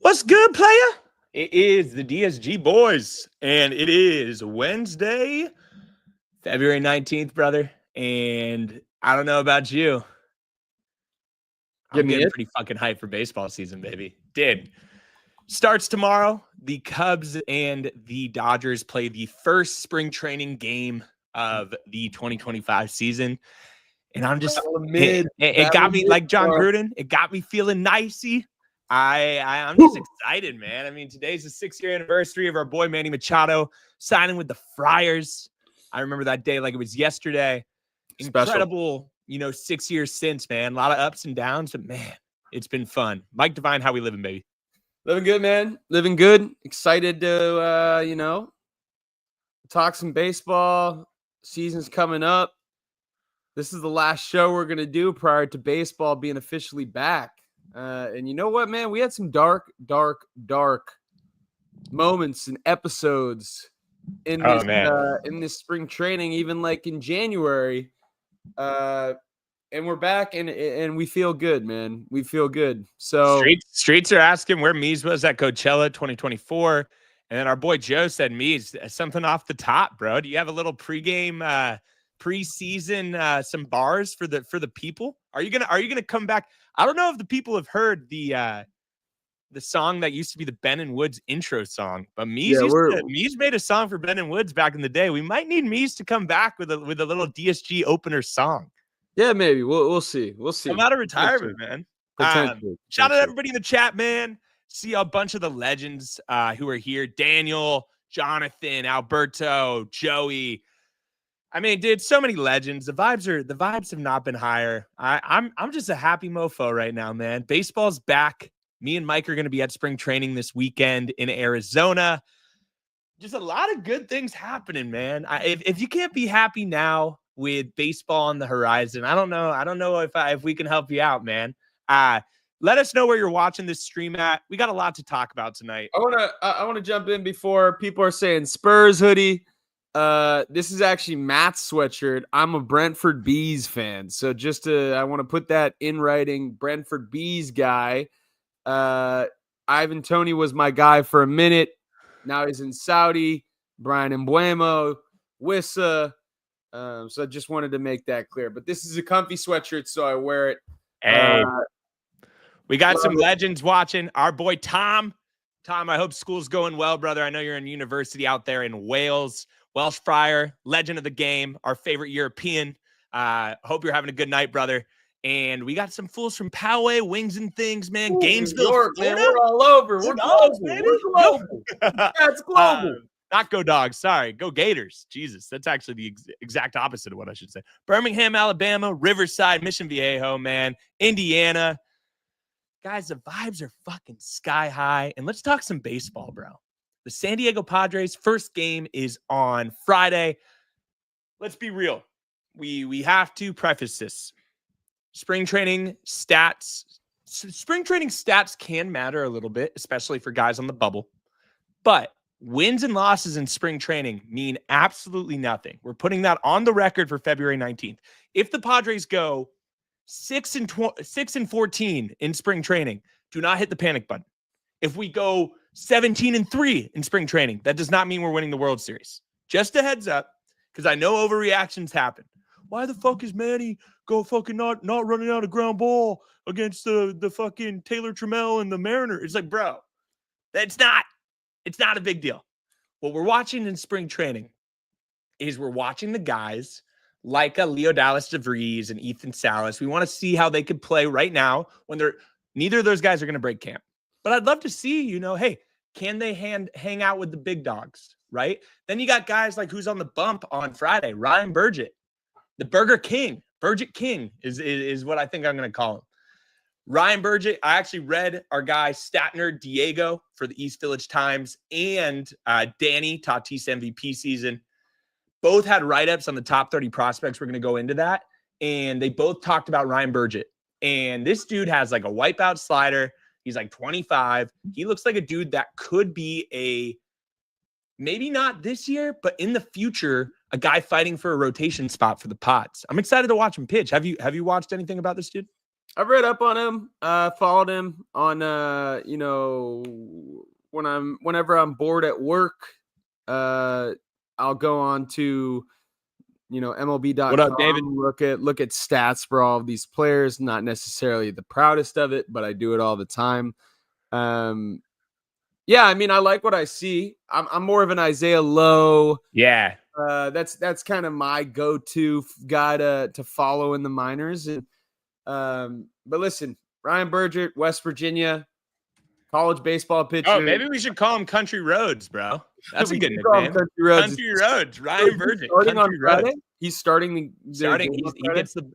What's good, player? It is the DSG boys, and it is Wednesday, February 19th, brother. And I don't know about you. I'm getting pretty fucking hyped for baseball season, baby. Starts tomorrow. The Cubs and the Dodgers play the first spring training game of the 2025 season. And I'm just, it got me like John Gruden. It got me feeling nicey. I'm just excited, man. I mean, today's the 6-year anniversary of our boy Manny Machado signing with the Friars. I remember that day like it was yesterday. Incredible, 6 years since, man. A lot of ups and downs, but man, it's been fun. Mike Devine, how we living, baby? Living good, man. Living good. Excited to, talk some baseball. Season's coming up. This is the last show we're going to do prior to baseball being officially back. And you know what, man? We had some dark moments and episodes in this spring training, even like in January. And we're back, and we feel good, man. We feel good. So streets are asking where Mies was at Coachella 2024, and then our boy Joe said, "Mies, something off the top, bro. Do you have a little preseason, some bars for the people? Are you gonna come back? I don't know if the people have heard the song that used to be the Ben and Woods intro song, but Mies made a song for Ben and Woods back in the day. We might need Mies to come back with a little DSG opener song. Yeah, maybe we'll see. I'm out of retirement, man. Shout out everybody in the chat, man. See a bunch of the legends who are here: Daniel, Jonathan, Alberto, Joey. I mean, dude, so many legends. The vibes have not been higher. I'm just a happy mofo right now, man. Baseball's back. Me and Mike are going to be at spring training this weekend in Arizona. Just a lot of good things happening, man. If you can't be happy now with baseball on the horizon, I don't know if we can help you out, man. Let us know where you're watching this stream at. We got a lot to talk about tonight. I wanna jump in before people are saying Spurs hoodie. This is actually Matt's sweatshirt. I'm a Brentford Bees fan, so I want to put that in writing. Brentford Bees guy. Ivan Toney was my guy for a minute. Now he's in Saudi. Brian Mbuemo, Wissa. So I just wanted to make that clear. But this is a comfy sweatshirt, so I wear it. Hey, we got some legends watching. Our boy Tom. Tom, I hope school's going well, brother. I know you're in university out there in Wales. Welsh Fryer, legend of the game, our favorite European. Hope you're having a good night, brother. And we got some fools from Poway, Wings and Things, man. Ooh, Gainesville, York, man. We're all over. We're global. We're global. That's global. Not go Dogs. Sorry. Go Gators. Jesus. That's actually the exact opposite of what I should say. Birmingham, Alabama, Riverside, Mission Viejo, man. Indiana. Guys, the vibes are fucking sky high. And let's talk some baseball, bro. The San Diego Padres first game is on Friday. Let's be real. We have to preface this. Spring training stats can matter a little bit, especially for guys on the bubble. But wins and losses in spring training mean absolutely nothing. We're putting that on the record for February 19th. If the Padres go 6-14 in spring training, do not hit the panic button. If we go 17-3 in spring training, that does not mean we're winning the World Series. Just a heads up, because I know overreactions happen. Why the fuck is Manny go fucking not running out a ground ball against the fucking Taylor Trammell and the Mariner? It's like, bro, it's not a big deal. What we're watching in spring training is we're watching the guys like a Leodalis, Vries, and Ethan Salas. We want to see how they could play right now when neither of those guys are going to break camp. But I'd love to see, hey, can they hang out with the big dogs, right? Then you got guys like who's on the bump on Friday, Ryan Burgett, the Burger King. Burgett King is what I think I'm going to call him. Ryan Burgett, I actually read our guy Statner Diego for the East Village Times and Danny Tatis MVP season. Both had write-ups on the top 30 prospects. We're going to go into that. And they both talked about Ryan Burgett. And this dude has like a wipeout slider. He's like 25. He looks like a dude that could be maybe not this year, but in the future, a guy fighting for a rotation spot for the Pods. I'm excited to watch him pitch. Have you watched anything about this dude? I've read up on him, followed him on, whenever I'm bored at work, I'll go on to, MLB.com, What up, David? look at stats for all of these players. Not necessarily the proudest of it, but I do it all the time. Yeah, I mean, I like what I see. I'm more of an Isaiah Lowe. Yeah. That's kind of my go-to guy to follow in the minors. And but listen, Ryan Bergert, West Virginia, college baseball pitcher. Oh, maybe we should call him Country Roads, bro. That's a good call him nickname. Country Roads. Ryan Bergert. Starting on Country Friday. Roads. He's starting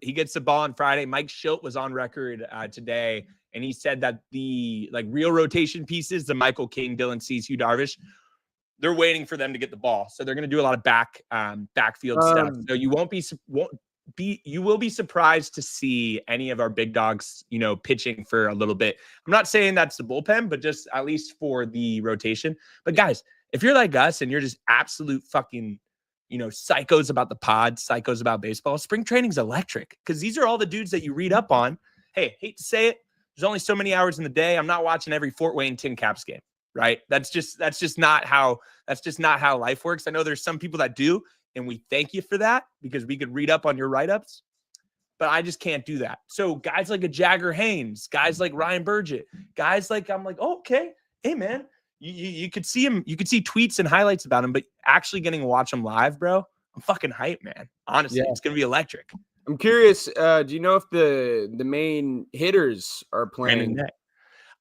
He gets the ball on Friday. Mike Schilt was on record today, and he said that the real rotation pieces, the Michael King, Dylan Cease, Hugh Darvish, they're waiting for them to get the ball. So they're going to do a lot of backfield stuff. So you will be surprised to see any of our big dogs, pitching for a little bit. I'm not saying that's the bullpen, but just at least for the rotation. But guys, if you're like us and you're just absolute fucking, psychos about the pod, psychos about baseball, spring training's electric because these are all the dudes that you read up on. Hey, hate to say it, there's only so many hours in the day. I'm not watching every Fort Wayne Tin Caps game, right? That's just not how life works. I know there's some people that do, and we thank you for that because we could read up on your write-ups, but I just can't do that. So guys like a Jagger Haynes, guys like Ryan Bergert, guys like, I'm like, oh, okay, hey man, you could see him, you could see tweets and highlights about him, but actually getting to watch him live, bro, I'm fucking hyped, man. Honestly, It's gonna be electric. I'm curious. Do you know if the main hitters are playing?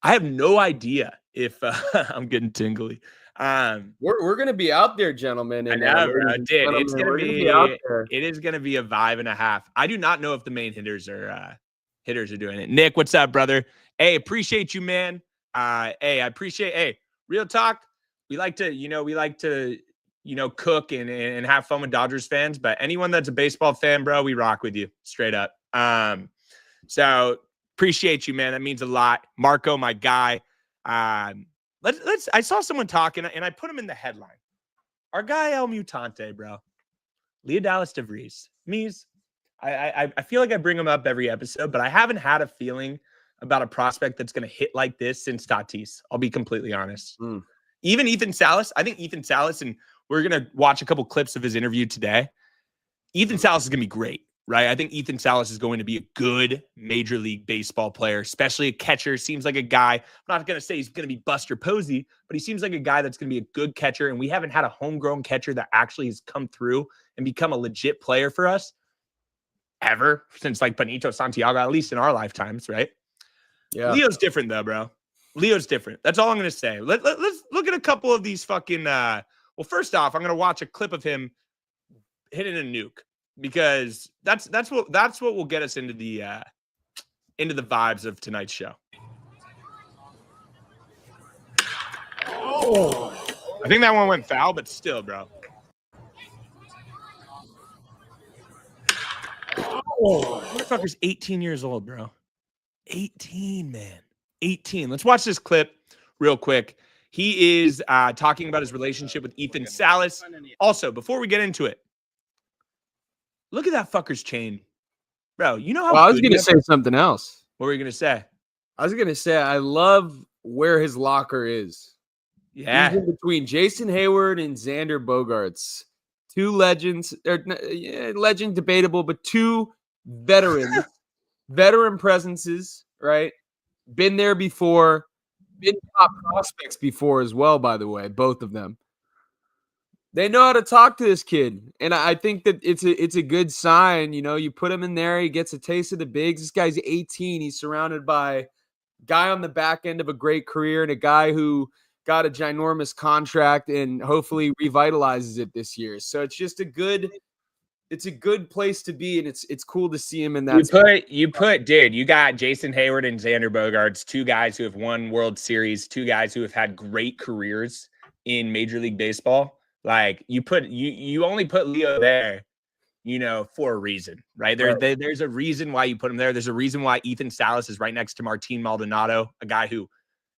I have no idea if I'm getting tingly. We're gonna be out there, gentlemen. And I know, bro. It's gonna be out there. It is gonna be a vibe and a half. I do not know if the main hitters are doing it. Nick, what's up, brother? Hey, appreciate you, man. Hey, I appreciate. Hey, real talk. We like to cook and have fun with Dodgers fans. But anyone that's a baseball fan, bro, we rock with you straight up. So appreciate you, man. That means a lot. Marco, my guy. Let's. I saw someone talking, and I put him in the headline. Our guy El Mutante, bro. Leodalis de Vries. I feel like I bring him up every episode, but I haven't had a feeling about a prospect that's going to hit like this since Tatis. I'll be completely honest. Even Ethan Salas. I think Ethan Salas, and we're going to watch a couple clips of his interview today. Ethan Salas is going to be great, right? I think Ethan Salas is going to be a good Major League Baseball player, especially a catcher. Seems like a guy, I'm not going to say he's going to be Buster Posey, but he seems like a guy that's going to be a good catcher. And we haven't had a homegrown catcher that actually has come through and become a legit player for us ever since Benito Santiago, at least in our lifetimes, right? Yeah. Leo's different though, bro. Leo's different. That's all I'm going to say. Let's look at a couple of these fucking, well, first off, I'm going to watch a clip of him hitting a nuke because that's what will get us into the vibes of tonight's show. Oh, I think that one went foul, but still, bro. Oh, motherfucker's 18 years old, bro. 18, man. 18. Let's watch this clip real quick. He is talking about his relationship with Ethan Salas. Also, before we get into it, look at that fucker's chain. Bro, you know how I was going to say something else. What were you going to say? I was going to say I love where his locker is. Yeah. He's in between Jason Hayward and Xander Bogaerts. Two legends. Legend debatable, but two veterans. Veteran presences, right? Been there before. Been top prospects before as well, by the way, both of them. They know how to talk to this kid, and I think that it's a good sign. You put him in there, he gets a taste of the bigs. This guy's 18. He's surrounded by a guy on the back end of a great career and a guy who got a ginormous contract and hopefully revitalizes it this year. So it's just a good place to be, and it's cool to see him in that. You got Jason Hayward and Xander Bogaerts, two guys who have won World Series, two guys who have had great careers in Major League Baseball. You only put Leo there, for a reason, right? There's a reason why you put him there. There's a reason why Ethan Salas is right next to Martin Maldonado, a guy who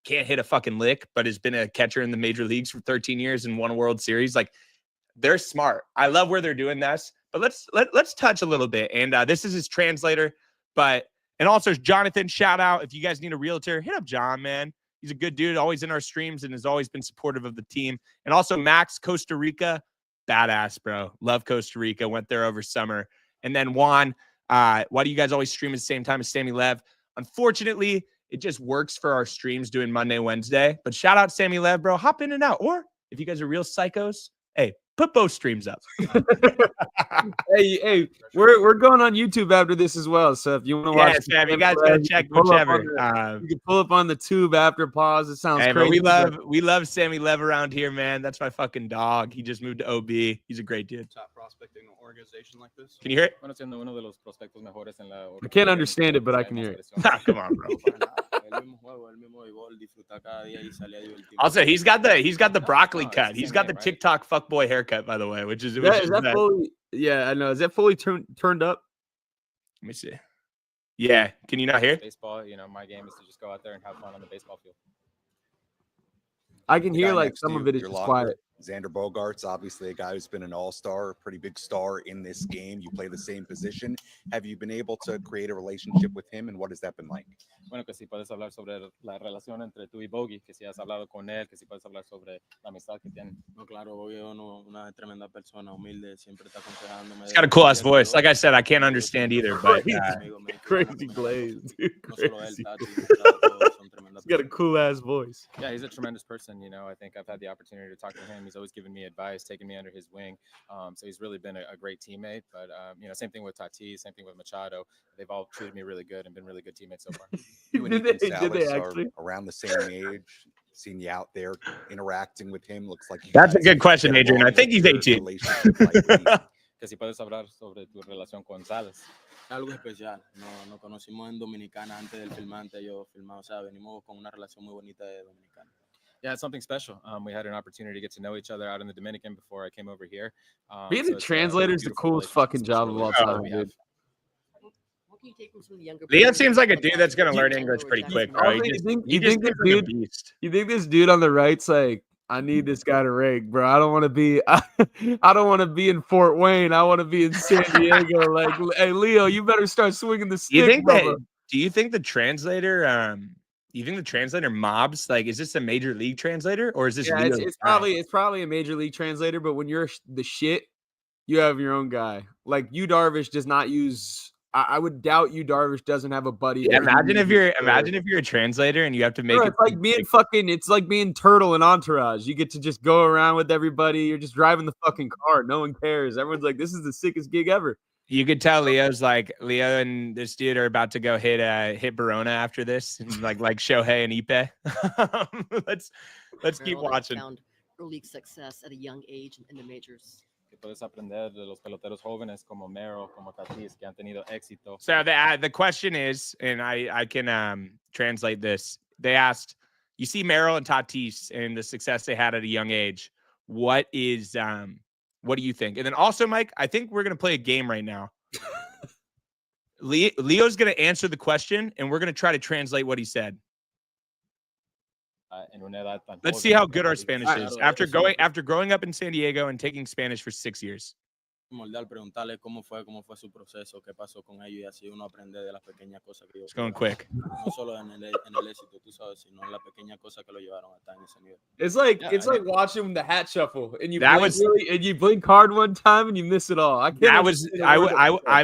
can't hit a fucking lick, but has been a catcher in the major leagues for 13 years and won a World Series. They're smart. I love where they're doing this. But let's touch a little bit. And this is his translator. And And also Jonathan, shout out. If you guys need a realtor, hit up John, man. He's a good dude, always in our streams and has always been supportive of the team. And also Max, Costa Rica, badass, bro. Love Costa Rica. Went there over summer. And then Juan, why do you guys always stream at the same time as Sammy Lev? Unfortunately, it just works for our streams doing Monday, Wednesday. But shout out Sammy Lev, bro. Hop in and out. Or if you guys are real psychos, hey, put both streams up. Hey, we're going on YouTube after this as well. So if you want to watch, Sam, you guys gotta check whichever. You can pull up on the tube after pause. It sounds crazy. We love Sammy Lev around here, man. That's my fucking dog. He just moved to OB. He's a great dude. Top prospecting organization like this. Can you hear it? I can't understand it, but I can hear it. Come on, bro. Also, he's got the broccoli cut. He's got the TikTok fuckboy haircut, by the way, which is that fully. Yeah, I know. Is that fully turned up? Let me see. Yeah, can you not hear? Baseball, my game is to just go out there and have fun on the baseball field. I can hear like some of it is just quiet. Xander Bogaerts, obviously a guy who's been an all-star, a pretty big star in this game. You play the same position. Have you been able to create a relationship with him, and what has that been like? Bueno, que si puedes hablar sobre la relación entre tú y Bogey, que si has hablado con él, que si puedes hablar sobre la amistad que tienen. No, claro, Bogey es una tremenda persona, humilde, siempre está aconsejándome. He's got a cool ass voice. Like I said, I can't understand either, but crazy glaze, dude. Crazy. He's got a cool ass voice. Yeah, he's a tremendous person. I think I've had the opportunity to talk to him. He's always given me advice, taken me under his wing. So he's really been a great teammate. But same thing with Tatis, same thing with Machado. They've all treated me really good and been really good teammates so far. You and Ethan Salas are around the same age. Seen you out there interacting with him. Looks like that's a good question, Adrian. I think he's 18. Que si puedes hablar sobre tu relación con Salas. Algo especial. Nos conocimos en Dominicana antes del filmante. Yo filmaba, o sea, venimos con una relación muy bonita de Dominicana. Yeah, it's something special. We had an opportunity to get to know each other out in the Dominican before I came over here. Being the translator is the coolest fucking job of all time, dude. Leo seems like a dude that's gonna learn English pretty quick, bro. You think this dude on the right's like, I need this guy to rake, bro. I don't want to be I don't want to be in Fort Wayne. I want to be in San Diego. Like, hey, Leo, you better start swinging the stick. Do you think the translator you think the translator mobs? Like, is this a major league translator or is this? Yeah, it's probably a major league translator. But when you're the shit, you have your own guy. Like, Yu Darvish does not use. I would doubt Yu Darvish doesn't have a buddy. Yeah, imagine if you're a translator and you have to make it. It's like being Turtle in Entourage. You get to just go around with everybody. You're just driving the fucking car. No one cares. Everyone's like, this is the sickest gig ever. You could tell Leo and this dude are about to go hit Barona after this, and like Shohei and Ipe. Let's keep watching. Found early success at a young age in the majors. Que puedes aprender de los peloteros jóvenes como Merrill, como Tatis, que han tenido éxito. So the question is, and I can translate this. They asked, you see Merrill and Tatis and the success they had at a young age. What do you think? And then also, Mike, I think we're gonna play a game right now. Leo's gonna answer the question, and we're gonna try to translate what he said. Let's see how good our Spanish is after growing up in San Diego and taking Spanish for 6 years. Preguntarle cómo fue su proceso, qué pasó con ellos y así uno aprende de las pequeñas cosas que It's going quick. No solo en el éxito, tú sabes, sino en las pequeñas cosas que lo llevaron hasta en ese nivel. It's like watching the hat shuffle and you blink hard one time and you miss it all. I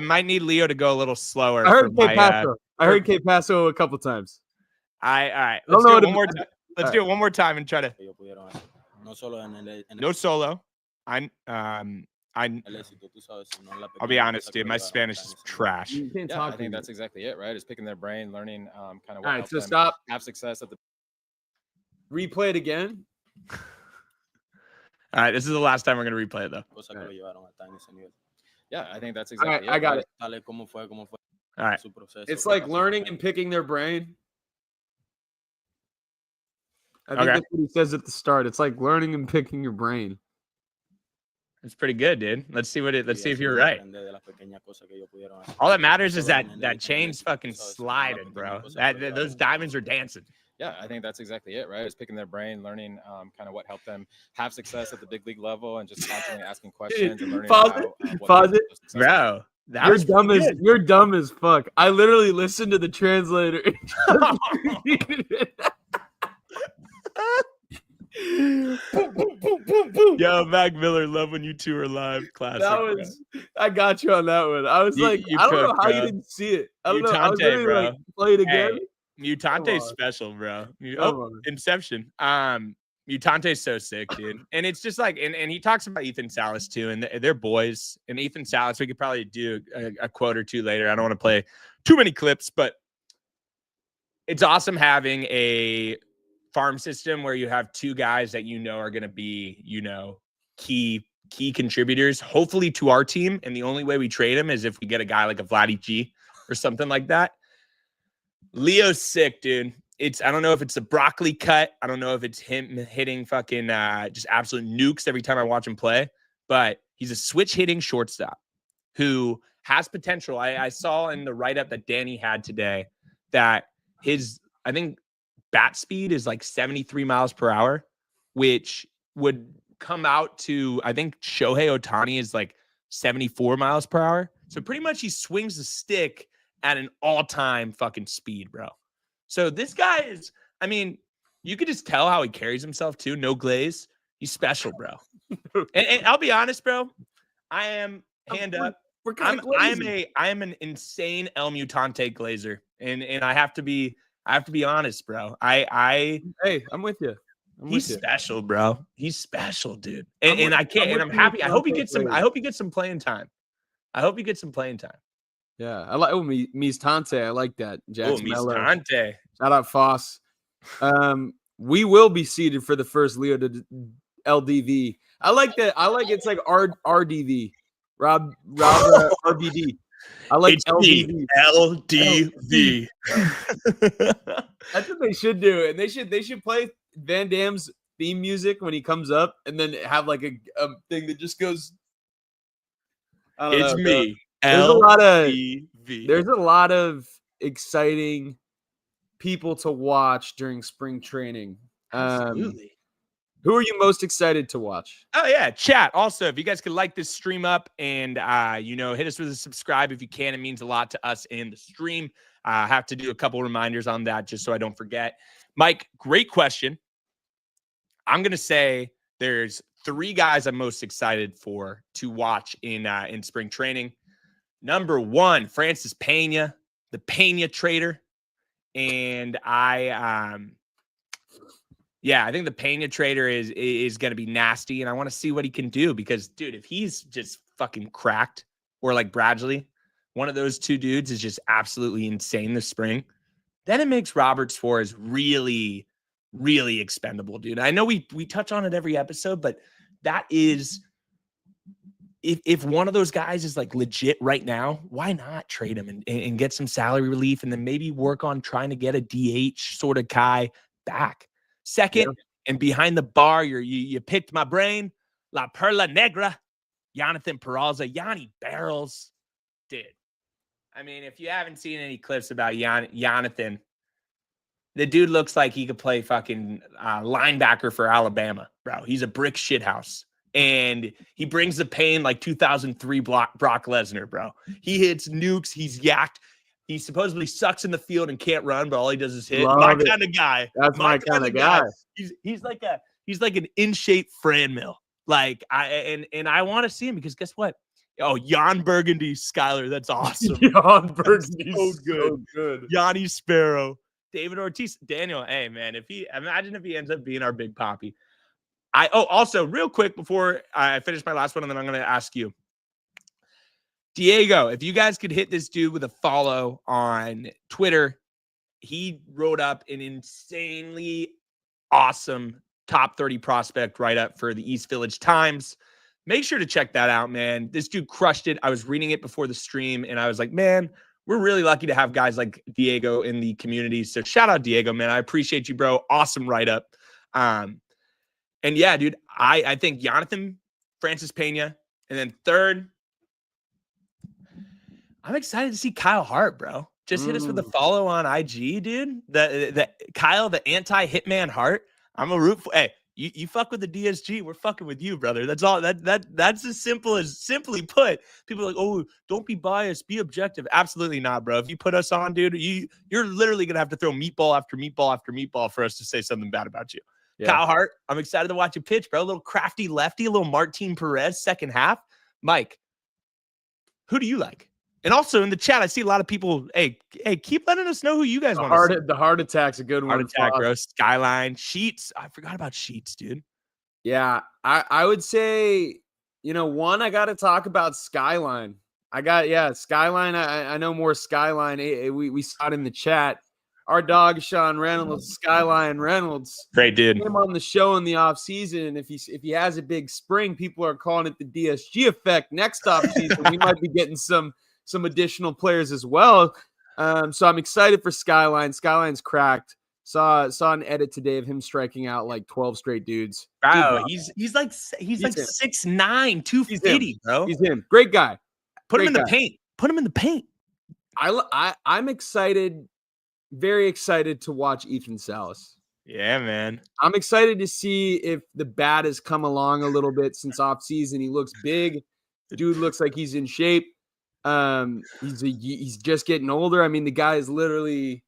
might need Leo to go a little slower. I heard K Paso a couple times. All right. Let's do it one more time. Let's do it one more time and try to. No solo. I'll be honest, dude. My Spanish is trash. Yeah, I think that's exactly it, right? It's picking their brain, learning kind of what helps them have success at the. Replay it again. All right, this is the last time we're gonna replay it, though. Yeah, I think that's exactly it. I got it. All right. It's like learning and picking their brain. I think that's what he says at the start. It's like learning and picking your brain. It's pretty good, dude. Let's see if you're right. All that matters is that chain's fucking sliding, bro. Those diamonds are dancing. Yeah, I think that's exactly it, right? It's picking their brain, learning kind of what helped them have success at the big league level, and just constantly asking questions and learning Pause it. Bro, You're dumb as fuck. I literally listened to the translator. Yo, Mac Miller, love when you two are live. Classic. I got you on that one. I was I don't know how you didn't see it. I don't know. I was literally bro. like, play it again. Hey, Mutante's special, bro. Inception. Mutante's so sick, dude. And it's just like, and he talks about Ethan Salas too, and they're boys. And Ethan Salas, we could probably do a quote or two later. I don't want to play too many clips, but it's awesome having a farm system where you have two guys that are going to be, key contributors, hopefully to our team. And the only way we trade him is if we get a guy like a Vladdy G or something like that. Leo's sick, dude. I don't know if it's a broccoli cut. I don't know if it's him hitting fucking just absolute nukes every time I watch him play, but he's a switch hitting shortstop who has potential. I saw in the write-up that Danny had today that I think bat speed is like 73 miles per hour, which would come out to, I think Shohei Ohtani is like 74 miles per hour. So pretty much he swings the stick at an all-time fucking speed, bro. So this guy is, you could just tell how he carries himself too. No glaze. He's special, bro. and I'll be honest, bro. I am hand up. I am an insane El Mutante glazer. And I have to be honest, bro. Hey, I'm with you. He's special, bro. He's special, dude. And I can't. And I'm happy. I hope he gets some playing time. Yeah, I like Mistante. I like that. Mistante. Shout out Foss. We will be seated for the first Leo to LDV. I like that. I like it's like RDV. Rob RBD. I like LDV. LDV. That's what they should do, and they should play Van Damme's theme music when he comes up, and then have like a thing that just goes. It's me. There's a lot of exciting people to watch during spring training. Absolutely. Who are you most excited to watch? Oh, yeah. Chat. Also, if you guys could like this stream up and, hit us with a subscribe if you can. It means a lot to us in the stream. I have to do a couple reminders on that just so I don't forget. Mike, great question. I'm going to say there's 3 guys I'm most excited for to watch in spring training. Number 1, Francis Pena, the Pena trader. And I think the Pena trader is going to be nasty, and I want to see what he can do because, dude, if he's just fucking cracked or like Bradley, one of those two dudes is just absolutely insane this spring, then it makes Robert Suarez really, really expendable, dude. I know we touch on it every episode, but that is if one of those guys is like legit right now, why not trade him and get some salary relief and then maybe work on trying to get a DH sort of guy back. Second, and behind the bar, you picked my brain. La Perla Negra, Jonathan Peralta, Yanni Barrels. Dude, if you haven't seen any clips about Jonathan, the dude looks like he could play fucking linebacker for Alabama, bro. He's a brick shithouse. And he brings the pain like 2003 Brock Lesnar, bro. He hits nukes. He's yacked. He supposedly sucks in the field and can't run, but all he does is hit. Kind of guy. That's my kind of guy. He's like an in shape Fran Mill. Like I want to see him because guess what? Oh, Jan Burgundy, Skyler, that's awesome. Jan Burgundy, so good. Yanni Sparrow, David Ortiz, Daniel. Hey man, imagine if he ends up being our big poppy. Also real quick before I finish my last one, and then I'm going to ask you. Diego, if you guys could hit this dude with a follow on Twitter, he wrote up an insanely awesome top 30 prospect write-up for the East Village Times. Make sure to check that out, man. This dude crushed it. I was reading it before the stream, and I was like, man, we're really lucky to have guys like Diego in the community. So shout out Diego, man. I appreciate you, bro. Awesome write-up. And yeah, dude, I think Jonathan, Francis Pena, and then third, I'm excited to see Kyle Hart, bro. Just hit us with a follow on IG, dude. The Kyle, the anti-Hitman Hart. I'm a root for. Hey, You fuck with the DSG, we're fucking with you, brother. That's all. That's as simply put. People are like, oh, don't be biased, be objective. Absolutely not, bro. If you put us on, dude, you're literally gonna have to throw meatball after meatball after meatball for us to say something bad about you. Yeah. Kyle Hart, I'm excited to watch you pitch, bro. A little crafty lefty, a little Martin Perez second half. Mike, who do you like? And also in the chat, I see a lot of people. Hey, keep letting us know who you guys want to see. The heart attack's a good one. Heart attack, bro. Skyline, Sheets. I forgot about Sheets, dude. Yeah, I would say, one, I got to talk about Skyline. Skyline. I know more Skyline. We saw it in the chat. Our dog, Sean Reynolds, Skyline Reynolds. Great dude. Came on the show in the offseason. And if he has a big spring, people are calling it the DSG effect. Next offseason, we might be getting some additional players as well. So I'm excited for Skyline. Skyline's cracked. Saw an edit today of him striking out like 12 straight dudes. Wow, he's like 6'9", 250, bro. He's him. Great guy. Put him in the paint. Put him in the paint. I'm excited, very excited to watch Ethan Salas. Yeah, man. I'm excited to see if the bat has come along a little bit since offseason. He looks big. Dude looks like he's in shape. He's just getting older. I mean, the guy is literally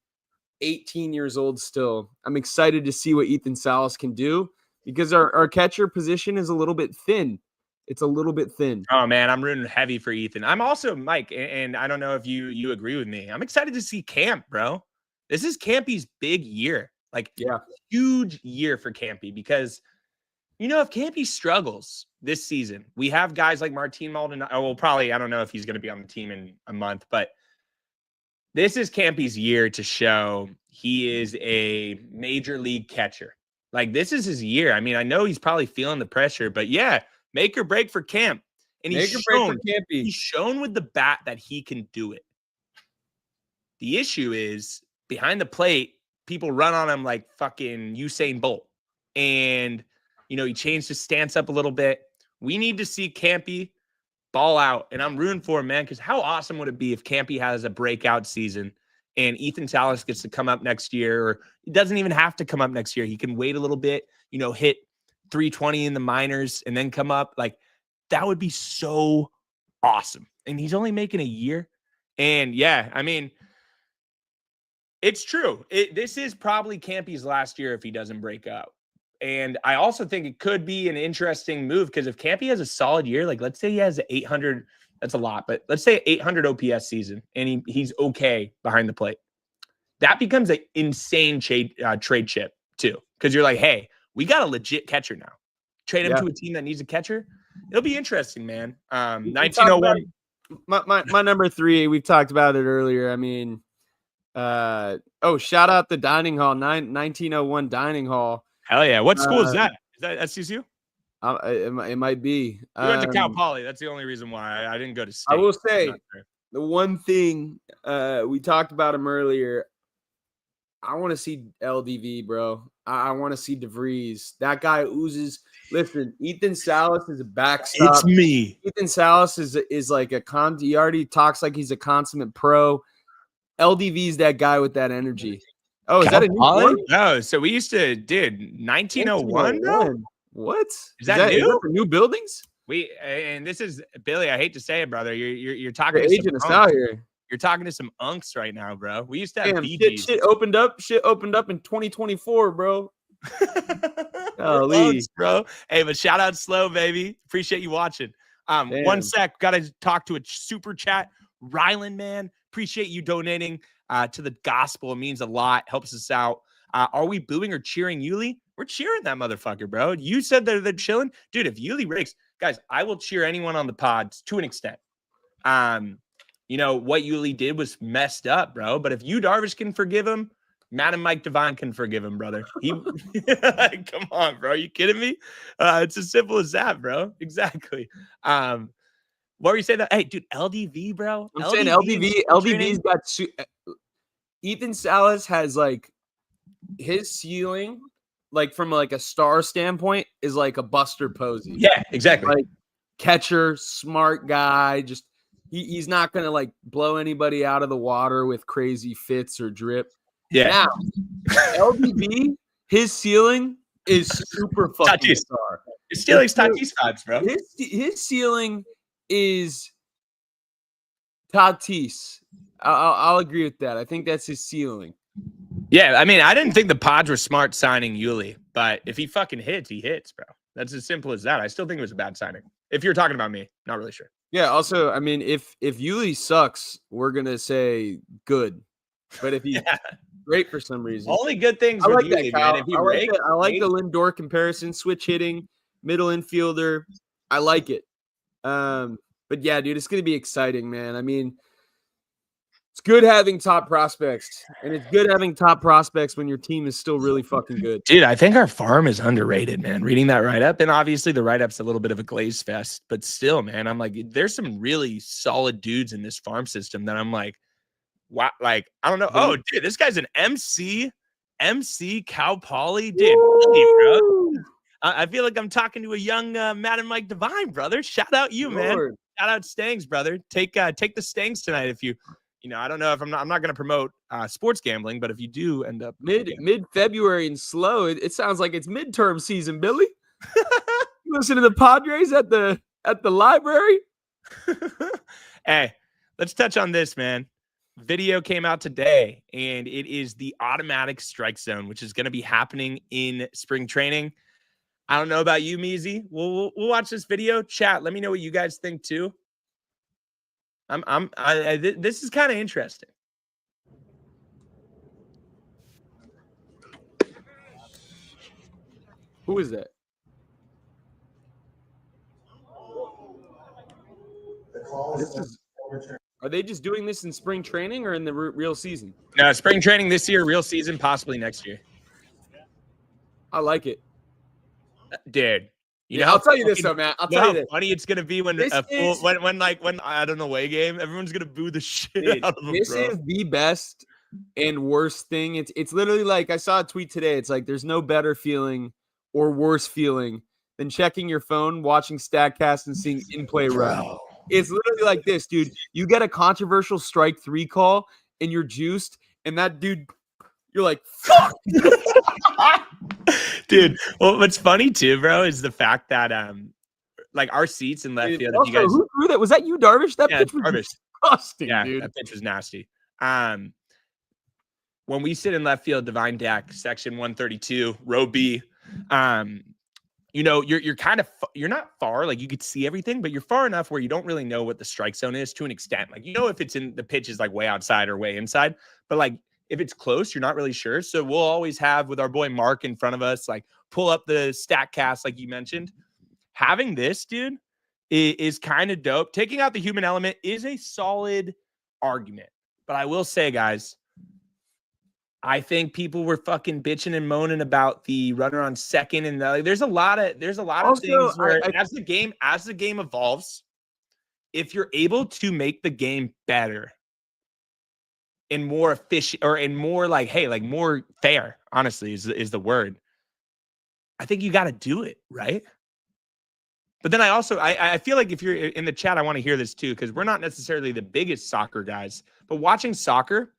18 years old still. I'm excited to see what Ethan Salas can do because our catcher position is a little bit thin. It's a little bit thin. Oh, man, I'm rooting heavy for Ethan. I'm also, Mike, and I don't know if you agree with me. I'm excited to see Camp, bro. This is Campy's big year. Like, huge year for Campy because, if Campy struggles this season, we have guys like Martin Maldonado. Oh, well, probably, I don't know if he's going to be on the team in a month, but this is Campy's year to show he is a major league catcher. Like, this is his year. I mean, I know he's probably feeling the pressure, but yeah, make or break for Camp. And he's shown with the bat that he can do it. The issue is behind the plate, people run on him like fucking Usain Bolt. And, he changed his stance up a little bit. We need to see Campy ball out, and I'm rooting for him, man, because how awesome would it be if Campy has a breakout season and Ethan Salas gets to come up next year, or he doesn't even have to come up next year. He can wait a little bit, hit 320 in the minors and then come up. Like, that would be so awesome. And he's only making a year. And yeah, I mean, it's true. This is probably Campy's last year if he doesn't break up. And I also think it could be an interesting move because if Campy has a solid year, like let's say he has 800, that's a lot, but let's say 800 OPS season and he's okay behind the plate. That becomes an insane trade chip too. Because you're like, hey, we got a legit catcher now. Trade him to a team that needs a catcher. It'll be interesting, man. 1901. My number 3, we've talked about it earlier. I mean, shout out the dining hall, 1901 dining hall. Hell yeah. What school is that? Is that SCCU? It might be. We went to Cal Poly. That's the only reason why I didn't go to state. I will say the one thing we talked about him earlier. I want to see LDV, bro. I want to see Vries. That guy oozes. Listen, Ethan Salas is a backstop. It's me. Ethan Salas is like he already talks like he's a consummate pro. LDV's that guy with that energy. Oh, is that a new one? No, so we used to, 1901. Bro? What? Is that new? For new buildings? And this is Billy. I hate to say it, brother. You're talking to some unks. Out here. You're talking to some unks right now, bro. We used to have shit opened up in 2024, bro. Unks, bro. Hey, but shout out Slow, baby. Appreciate you watching. One sec. Got to talk to a super chat. Rylan, man. Appreciate you donating to the gospel. It means a lot. Helps us out. Are we booing or cheering Yuli? We're cheering that motherfucker, bro. You said they're chilling. Dude, if Yuli rakes, guys, I will cheer anyone on the pods to an extent. What Yuli did was messed up, bro. But if you Darvish can forgive him, Madam Mike Devine can forgive him, brother. Come on, bro. Are you kidding me? It's as simple as that, bro. Exactly. What were you saying? That? Hey, dude, LDV, bro. I'm saying LDV's got Ethan Salas has like his ceiling, like from like a star standpoint, is like a Buster Posey. Yeah, exactly. Like catcher, smart guy. Just he's not gonna like blow anybody out of the water with crazy fits or drip. Yeah. Now, LDV, his ceiling is super fucking Tatis. star. You're stealing Tatis vibes, bro. His ceiling is Tatis. I'll agree with that. I think that's his ceiling. Yeah, I mean, I didn't think the Pods were smart signing Yuli, but if he fucking hits, he hits, bro. That's as simple as that. I still think it was a bad signing. If you're talking about me, not really sure. Yeah. Also, I mean, if Yuli sucks, we're gonna say good. But if he's great for some reason, Only good things I with like Yuli, that, man. Kyle. If he I like rakes, that. I like the Lindor comparison. Switch hitting, middle infielder. I like it. But yeah, dude, it's gonna be exciting, man. I mean, it's good having top prospects, and it's good having top prospects when your team is still really fucking good. Dude, I think our farm is underrated, man. Reading that write-up, and obviously the write-up's a little bit of a glaze fest, but still, man, I'm like, there's some really solid dudes in this farm system that I'm like, wow, like, I don't know. Oh, dude, this guy's an MC Cal Poly, dude. Holy, bro. I feel like I'm talking to a young Matt and Mike Devine, brother. Shout out you, man. Lord. Shout out Stangs, brother. Take the Stangs tonight if you know, I don't know if I'm not going to promote sports gambling, but if you do end up mid February and slow, it sounds like it's midterm season, Billy. You listen to the Padres at the library. Hey, let's touch on this, man. Video came out today, and it is the automatic strike zone, which is going to be happening in spring training. I don't know about you, Meezy. We'll watch this video. Chat. Let me know what you guys think too. This is kind of interesting. Who is that? Are they just doing this in spring training or in the real season? No, spring training this year, real season possibly next year. I like it, dude. I'll tell you this though, man. I'll tell you this. Funny it's gonna be when when I don't know away game, everyone's gonna boo the shit out of them. This is the best and worst thing. It's literally like I saw a tweet today. It's like there's no better feeling or worse feeling than checking your phone, watching StatCast, and seeing in-play run. It's literally like this, dude. You get a controversial strike 3 call, and you're juiced, and that dude, you're like, fuck. Dude, well, what's funny too, bro, is the fact that like our seats in left field. Also, who threw that? Was that you, Darvish? That pitch was disgusting, dude. That pitch was nasty. When we sit in left field, Devine Dak, section 132, row B, you know, you're kind of you're not far, like you could see everything, but you're far enough where you don't really know what the strike zone is to an extent. Like, you know, if it's in the pitch is like way outside or way inside, but like if it's close, you're not really sure. So we'll always have with our boy Mark in front of us, like pull up the StatCast, like you mentioned. Having this, dude, is kind of dope. Taking out the human element is a solid argument. But I will say, guys, I think people were fucking bitching and moaning about the runner on second, and there's a lot of things where as the game evolves, if you're able to make the game better and more efficient, or in more like, hey, like more fair, honestly, is the word. I think you got to do it, right? But then I feel like if you're in the chat, I want to hear this too, because we're not necessarily the biggest soccer guys, but watching soccer,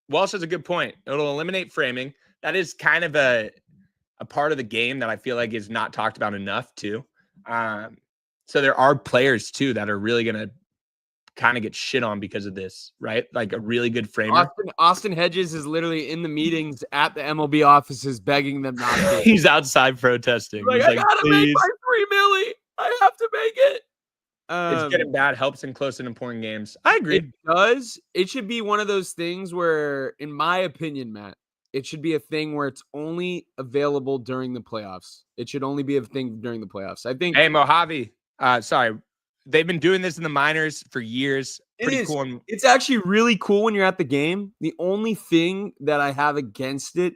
Walsh has a good point. It'll eliminate framing. That is kind of a part of the game that I feel like is not talked about enough too. So there are players too that are really going to kind of get shit on because of this, right? Like a really good framer. Austin Hedges is literally in the meetings at the MLB offices begging them not to. He's outside protesting. Like, He's I gotta make my $3 million. I have to make it. It's getting bad. Helps in close and important games. I agree. It does. It should be one of those things where, in my opinion, Matt, it should be a thing where it's only available during the playoffs. It should only be a thing during the playoffs. I think. Hey, Mojave. Sorry. They've been doing this in the minors for years. Pretty cool. It's actually really cool when you're at the game. The only thing that I have against it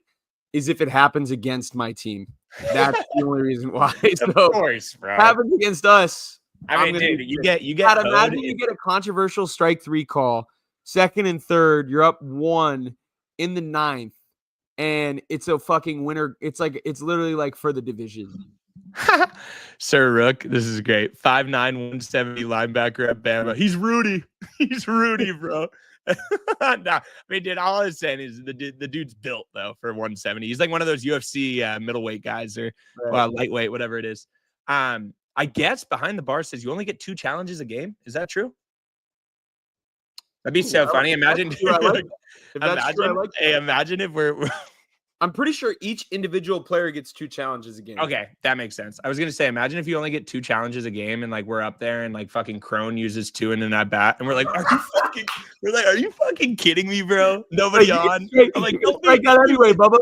is if it happens against my team. That's the only reason why. So, of course, bro. Happens against us. I mean, dude, you get. Imagine you get a controversial strike 3 call, second and third, you're up 1 in the 9th, and it's a fucking winner. It's literally like for the division. Sir Rook, this is great. 5'9", 170 linebacker at Bama. He's Rudy. He's Rudy, bro. Nah, I mean, dude, all I was saying is the dude's built though for 170. He's like one of those UFC middleweight guys or lightweight, whatever it is. I guess behind the bar says you only get 2 challenges a game. Is that true? That'd be so funny. Imagine, imagine if we're I'm pretty sure each individual player gets 2 challenges a game. okay, that makes sense. I was gonna say, imagine if you only get 2 challenges a game, and like we're up there, and like fucking Crone uses 2 in an at bat, and we're like, are you fucking kidding me, bro? Nobody on. I'm like, don't strike out anyway, Bubba.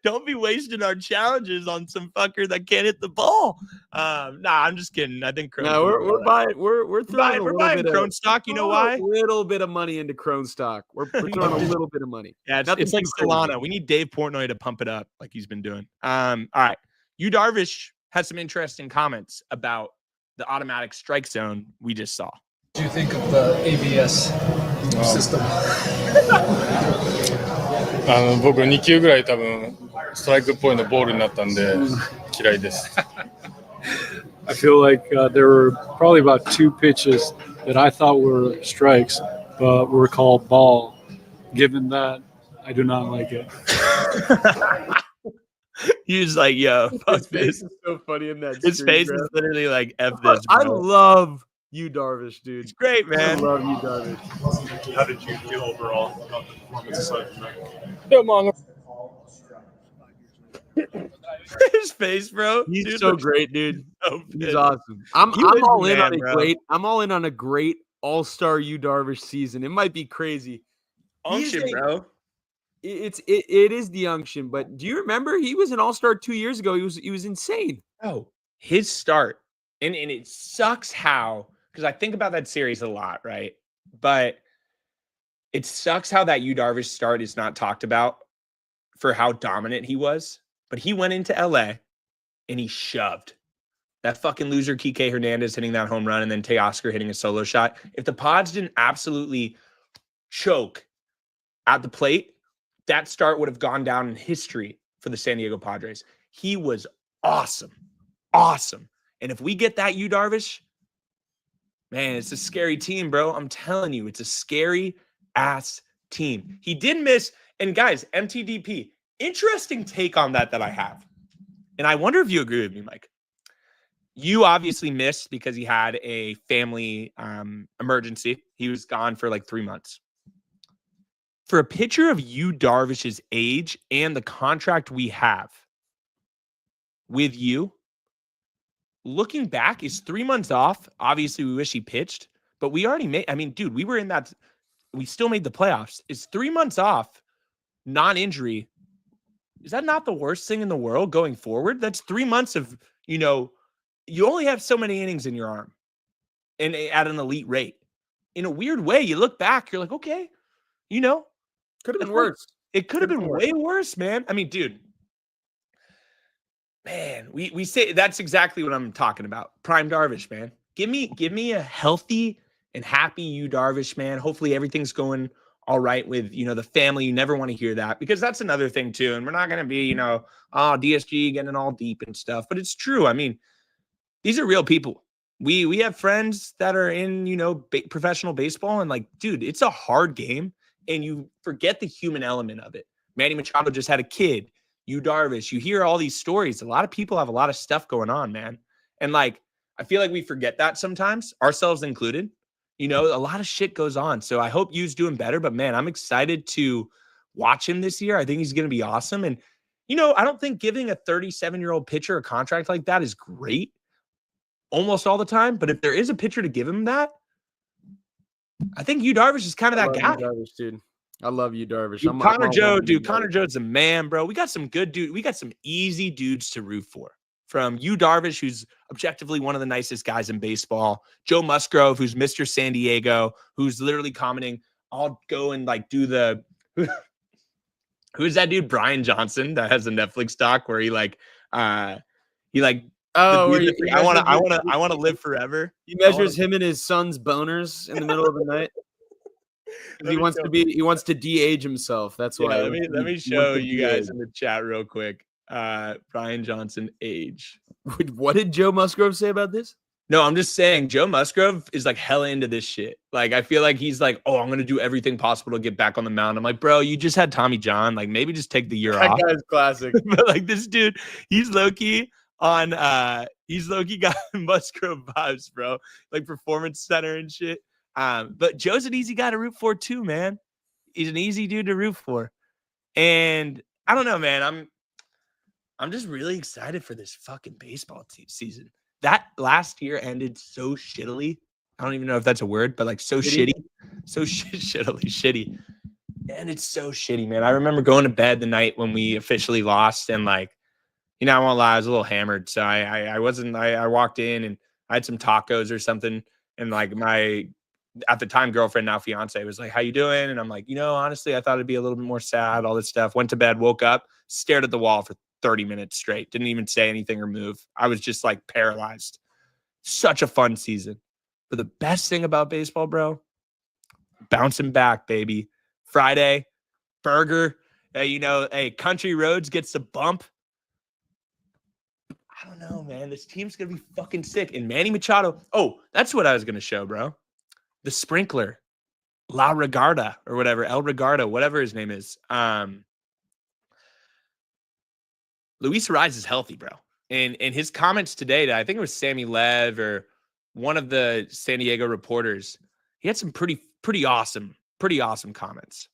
Don't be wasting our challenges on some fucker that can't hit the ball. Nah, I'm just kidding. I think Crone. No, we're buying Crone stock. You know why? A little bit of money into Crone stock. We're throwing a little bit of money. Yeah, it's like Solana. We need Dave Portnoy to pump it up like he's been doing. All right. Yu Darvish has some interesting comments about the automatic strike zone we just saw. What do you think of the ABS system? 僕2球ぐらい多分ストライクっぽいのボールになったんで嫌いです。I feel like there were probably about 2 pitches that I thought were strikes, but were called ball. Given that, I do not like it. He was like, yo, fuck His face this. is so funny in that. His face bro. is literally like, F this, I bro. love Yu Darvish, dude. It's great, I man. love Yu Darvish. How did you feel overall about the performance aside from that? でもまあ His face, bro. He's Dude so looks great, dude. so He's fit. awesome. I'm He was all the in on man, a bro. great. I'm all in on a great All-Star Yu Darvish season. It might be crazy. Unction, He's a- bro. It is the unction, but do you remember he was an All-Star 2 years ago? He was insane. Oh, his start. And it sucks how, because I think about that series a lot, right? But it sucks how that Yu Darvish start is not talked about for how dominant he was. But he went into LA and he shoved. That fucking loser Kike Hernandez hitting that home run and then Teoscar hitting a solo shot. If the Pods didn't absolutely choke at the plate, that start would have gone down in history for the San Diego Padres. He was awesome. Awesome. And if we get that Yu Darvish, man, it's a scary team, bro. I'm telling you, it's a scary ass team. He did miss. And guys, MTDP, interesting take on that I have. And I wonder if you agree with me, Mike. You obviously missed because he had a family emergency. He was gone for like 3 months. For a pitcher of Yu Darvish's age and the contract we have with you, looking back, is 3 months off. Obviously, we wish he pitched, but we already made, I mean, dude, we were in that, we still made the playoffs. Is 3 months off, non-injury, is that not the worst thing in the world going forward? That's 3 months of, you only have so many innings in your arm and at an elite rate. In a weird way, you look back, you're like, okay, Could have been worse. It could have been way worse, man. I mean, dude, man, we say that's exactly what I'm talking about. Prime Darvish, man. Give me a healthy and happy Yu Darvish, man. Hopefully everything's going all right with, the family. You never want to hear that because that's another thing too. And we're not going to be, DSG getting all deep and stuff, but it's true. I mean, these are real people. We have friends that are in, professional baseball and like, dude, it's a hard game and you forget the human element of it. Manny Machado just had a kid. Yu Darvish, you hear all these stories. A lot of people have a lot of stuff going on, man. And like, I feel like we forget that sometimes, ourselves included. A lot of shit goes on. So I hope Yu's doing better, but man, I'm excited to watch him this year. I think he's going to be awesome. And, I don't think giving a 37-year-old pitcher a contract like that is great almost all the time. But if there is a pitcher to give him that, I think Yu Darvish is kind of that guy. Yu Darvish, dude. I love Yu Darvish. Dude, Connor Joe's a man, bro. We got some good dude. We got some easy dudes to root for. From Yu Darvish, who's objectively one of the nicest guys in baseball. Joe Musgrove, who's Mr. San Diego, who's literally commenting, I'll go and like do the who's that dude? Brian Johnson that has a Netflix doc where he I want to live forever. He measures him and his son's boners in the middle of the night. He wants to de-age himself. That's why. Let me show you guys in the chat real quick. Brian Johnson age. What did Joe Musgrove say about this? No, I'm just saying Joe Musgrove is like hella into this shit. Like, I feel like he's like, oh, I'm going to do everything possible to get back on the mound. I'm like, bro, you just had Tommy John. Like, maybe just take the year That off. guy's classic. But like this dude, he's low-key got Musgrove vibes, bro. Like performance center and shit. But Joe's an easy guy to root for too, man. He's an easy dude to root for. And I don't know, man. I'm just really excited for this fucking baseball season. That last year ended so shittily. I don't even know if that's a word, but like so shitty. So shittily shitty. And it's so shitty, man. I remember going to bed the night when we officially lost, and like, you know, I won't lie, I was a little hammered. So I walked in and I had some tacos or something. And like my, at the time, girlfriend, now fiance, was like, how you doing? And I'm like, you know, honestly, I thought it'd be a little bit more sad, all this stuff. Went to bed, woke up, stared at the wall for 30 minutes straight. Didn't even say anything or move. I was just like paralyzed. Such a fun season. But the best thing about baseball, bro, bouncing back, baby. Friday, burger. You know, hey, Country Roads gets a bump. I don't know, man. This team's going to be fucking sick. And Manny Machado. Oh, that's what I was going to show, bro. The sprinkler. La Regarda or whatever. El Regarda, whatever his name is. Luis Arraez is healthy, bro. And his comments today, I think it was Sammy Lev or one of the San Diego reporters, he had some pretty awesome comments.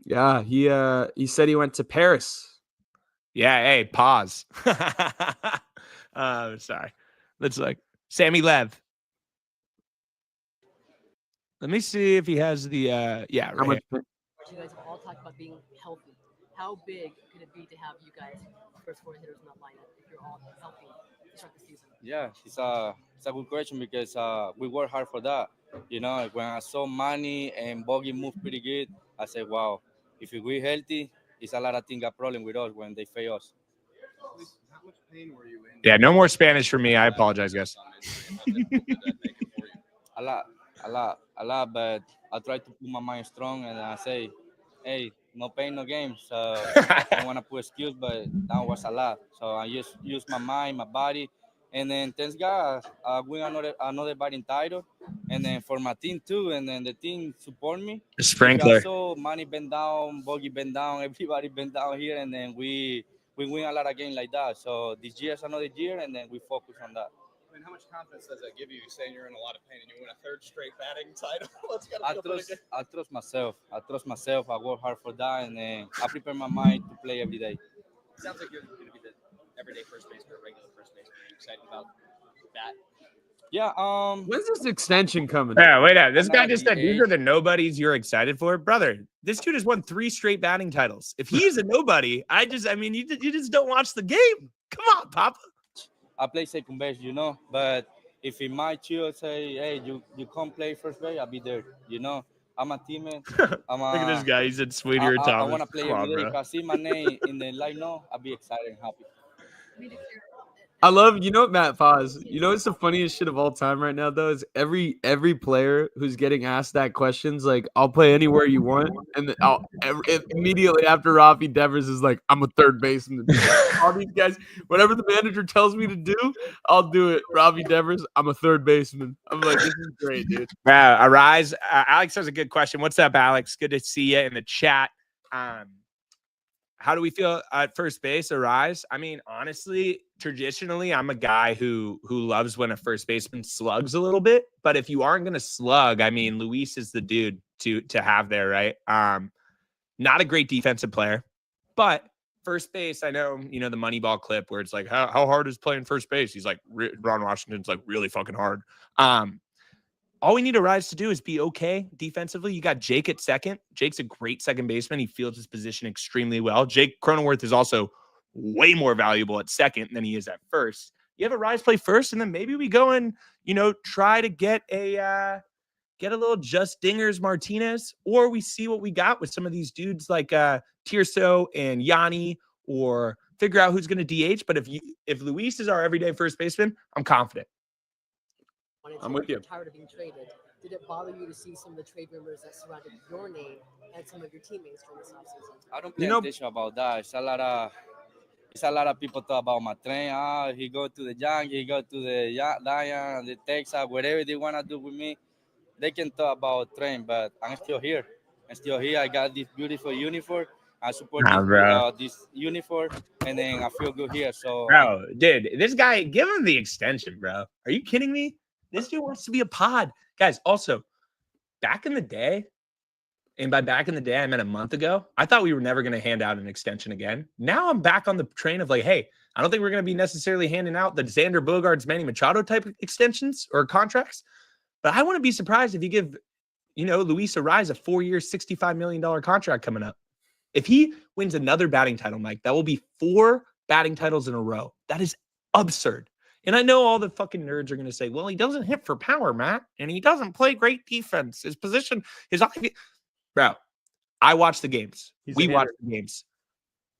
Yeah, he said he went to Paris. Yeah, hey, pause. Sorry. Let's like Sammy Lev. Let me see if he has the yeah. How much? You guys have all talked about being healthy. How big could it be to have you guys first four hitters in that lineup if you're all healthy to start the season? Yeah, it's a good question because we work hard for that. You know, when I saw Manny and Bogey move pretty good, I said, wow, if we're healthy, it's a lot of things got problem with us when they fail us. How much pain were you in? Yeah, no more Spanish for me. I apologize, guys. A lot, but I try to put my mind strong and I say, hey, no pain, no games. So I don't want to put excuse, but that was a lot. So I just use my mind, my body, and then thanks God, I win another batting title, and then for my team too, and then the team support me. The sprinkler. So Manny bent down, Bogey bent down, everybody bent down here, and then we win a lot of games like that. So this year's another year, and then we focus on that. I mean, how much confidence does that give you saying you're in a lot of pain and you win a third straight batting title? I trust myself. I work hard for that, and then I prepare my mind to play every day. It sounds like you're going to be the everyday first baseman or regular first baseman. Are you excited about that? Yeah. When's this extension coming? Yeah, wait out. This I'm guy not just at said the these are age. the nobodies you're excited for, brother. This dude has won 3 straight batting titles. If he's a nobody, you just don't watch the game. Come on, Papa. I play second base, you know, but if in my chill say, hey, you come play first base, I'll be there, you know. I'm a teammate. Look at this guy. He said Sweetie or I Thomas. want to play Come every on, day. bro. If I see my name in the lineup, I'll be excited and happy. I love, you know what, Matt, pause. You know what's the funniest shit of all time right now, though, is every player who's getting asked that question's like, I'll play anywhere you want. And then immediately after Rafi Devers is like, I'm a third baseman. All these guys, whatever the manager tells me to do, I'll do it. Rafi Devers, I'm a third baseman. I'm like, this is great, dude. Arraez. Alex has a good question. What's up, Alex? Good to see you in the chat. How do we feel at first base, Arraez? I mean, honestly, traditionally, I'm a guy who loves when a first baseman slugs a little bit. But if you aren't going to slug, I mean, Luis is the dude to have there, right? Not a great defensive player, but first base, I know, you know, the Moneyball clip where it's like, how hard is playing first base? He's like, Ron Washington's like really fucking hard. All we need Arraez to do is be okay defensively. You got Jake at second. Jake's a great second baseman. He fields his position extremely well. Jake Cronenworth is also way more valuable at second than he is at first. You have Arraez play first, and then maybe we go and, you know, try to get a little Just Dingers Martinez, or we see what we got with some of these dudes like Tirso and Yanni, or figure out who's going to DH. But if Luis is our everyday first baseman, I'm confident. I'm with you. Tired of being traded. Did it bother you to see some of the trade rumors that surrounded your name and some of your teammates during this offseason? I don't pay attention about that. It's a lot of people talk about my train. He go to the Yankees, he go to the Lions, the Texas, whatever they want to do with me. They can talk about train, but I'm still here. I got this beautiful uniform. I support this uniform, and then I feel good here. So, Bro, dude, this guy, give him the extension, bro. Are you kidding me? This dude wants to be a pod. Guys, also, back in the day, and by back in the day, I meant a month ago, I thought we were never going to hand out an extension again. Now I'm back on the train of like, hey, I don't think we're going to be necessarily handing out the Xander Bogaerts, Manny Machado type of extensions or contracts. But I wouldn't be surprised if you give, Luis Arraez a 4-year, $65 million contract coming up. If he wins another batting title, Mike, that will be 4 batting titles in a row. That is absurd. And I know all the fucking nerds are going to say, well, he doesn't hit for power, Matt, and he doesn't play great defense. His position, bro, I watch the games. We watch the games.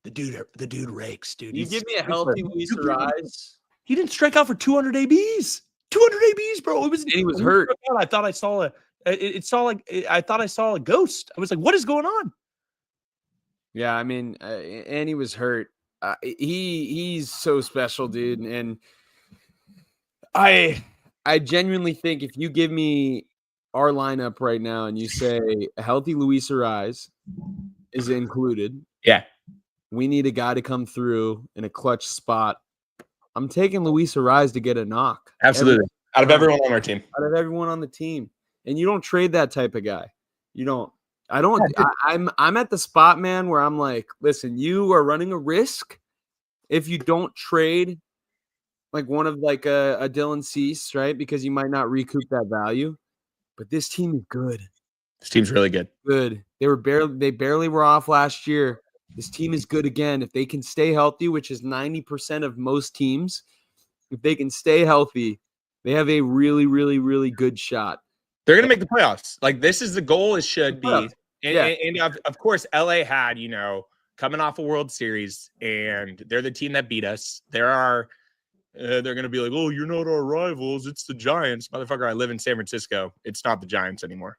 The dude rakes, dude. You give me a healthy Luis Arraez. He didn't strike out for 200 ABs. 200 ABs, bro. He was hurt. I thought I saw I thought I saw a ghost. I was like, what is going on? Yeah, I mean, and he was hurt. He's so special, dude. And I genuinely think if you give me our lineup right now and you say a healthy Luis Arraez is included, yeah, we need a guy to come through in a clutch spot. I'm taking Luis Arraez to get a knock. Absolutely. Out of everyone on our team. Out of everyone on the team. And you don't trade that type of guy. You don't. I'm at the spot, man, where I'm like, listen, you are running a risk if you don't trade like one of like a Dylan Cease, right? Because you might not recoup that value. But this team is good. This team's really good. Good. They barely were off last year. This team is good again. If they can stay healthy, which is 90% of most teams, if they can stay healthy, they have a really, really, really good shot. They're going to make the playoffs. Like, this is the goal. It should be. And of course, LA had, coming off a World Series, and they're the team that beat us. They're going to be like, oh, you're not our rivals. It's the Giants. Motherfucker, I live in San Francisco. It's not the Giants anymore.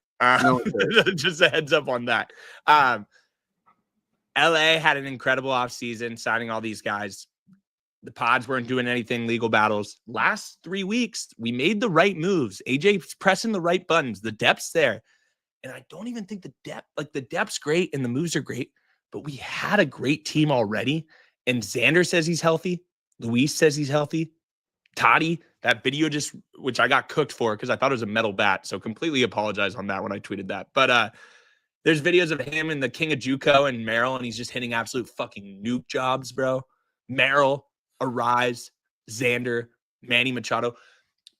Just a heads up on that. LA had an incredible offseason, signing all these guys. The Pods weren't doing anything, legal battles. Last 3 weeks, we made the right moves. AJ's pressing the right buttons. The depth's there. And I don't even think the depth's great and the moves are great, but we had a great team already. And Xander says he's healthy. Luis says he's healthy. Toddy, that video which I got cooked for because I thought it was a metal bat. So completely apologize on that when I tweeted that. But there's videos of him and the King of JUCO and Merrill, and he's just hitting absolute fucking nuke jobs, bro. Merrill, Arraez, Xander, Manny Machado.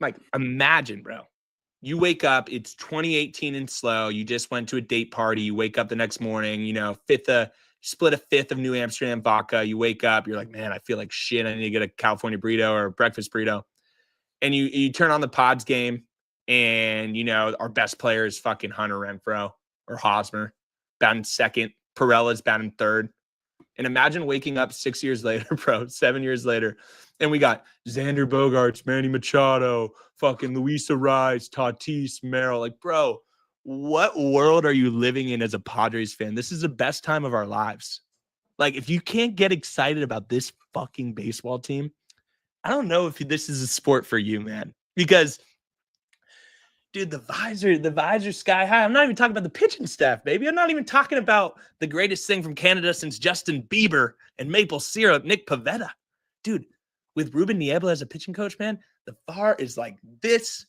Mike, imagine, bro. You wake up, it's 2018 and slow. You just went to a date party. You wake up the next morning, split a fifth of New Amsterdam vodka. You wake up, you're like, man, I feel like shit. I need to get a California burrito or a breakfast burrito. And you turn on the Pods game, and, our best player is fucking Hunter Renfroe or Hosmer, batting second. Perella's batting third. And imagine waking up 6 years later, bro, 7 years later, and we got Xander Bogaerts, Manny Machado, fucking Luis Arraez, Tatis, Merrill. Like, bro, what world are you living in as a Padres fan? This is the best time of our lives. Like, if you can't get excited about this fucking baseball team, I don't know if this is a sport for you, man. Because, dude, the visor sky high. I'm not even talking about the pitching staff, baby. I'm not even talking about the greatest thing from Canada since Justin Bieber and maple syrup, Nick Pivetta. Dude, with Ruben Niebla as a pitching coach, man, the bar is like this.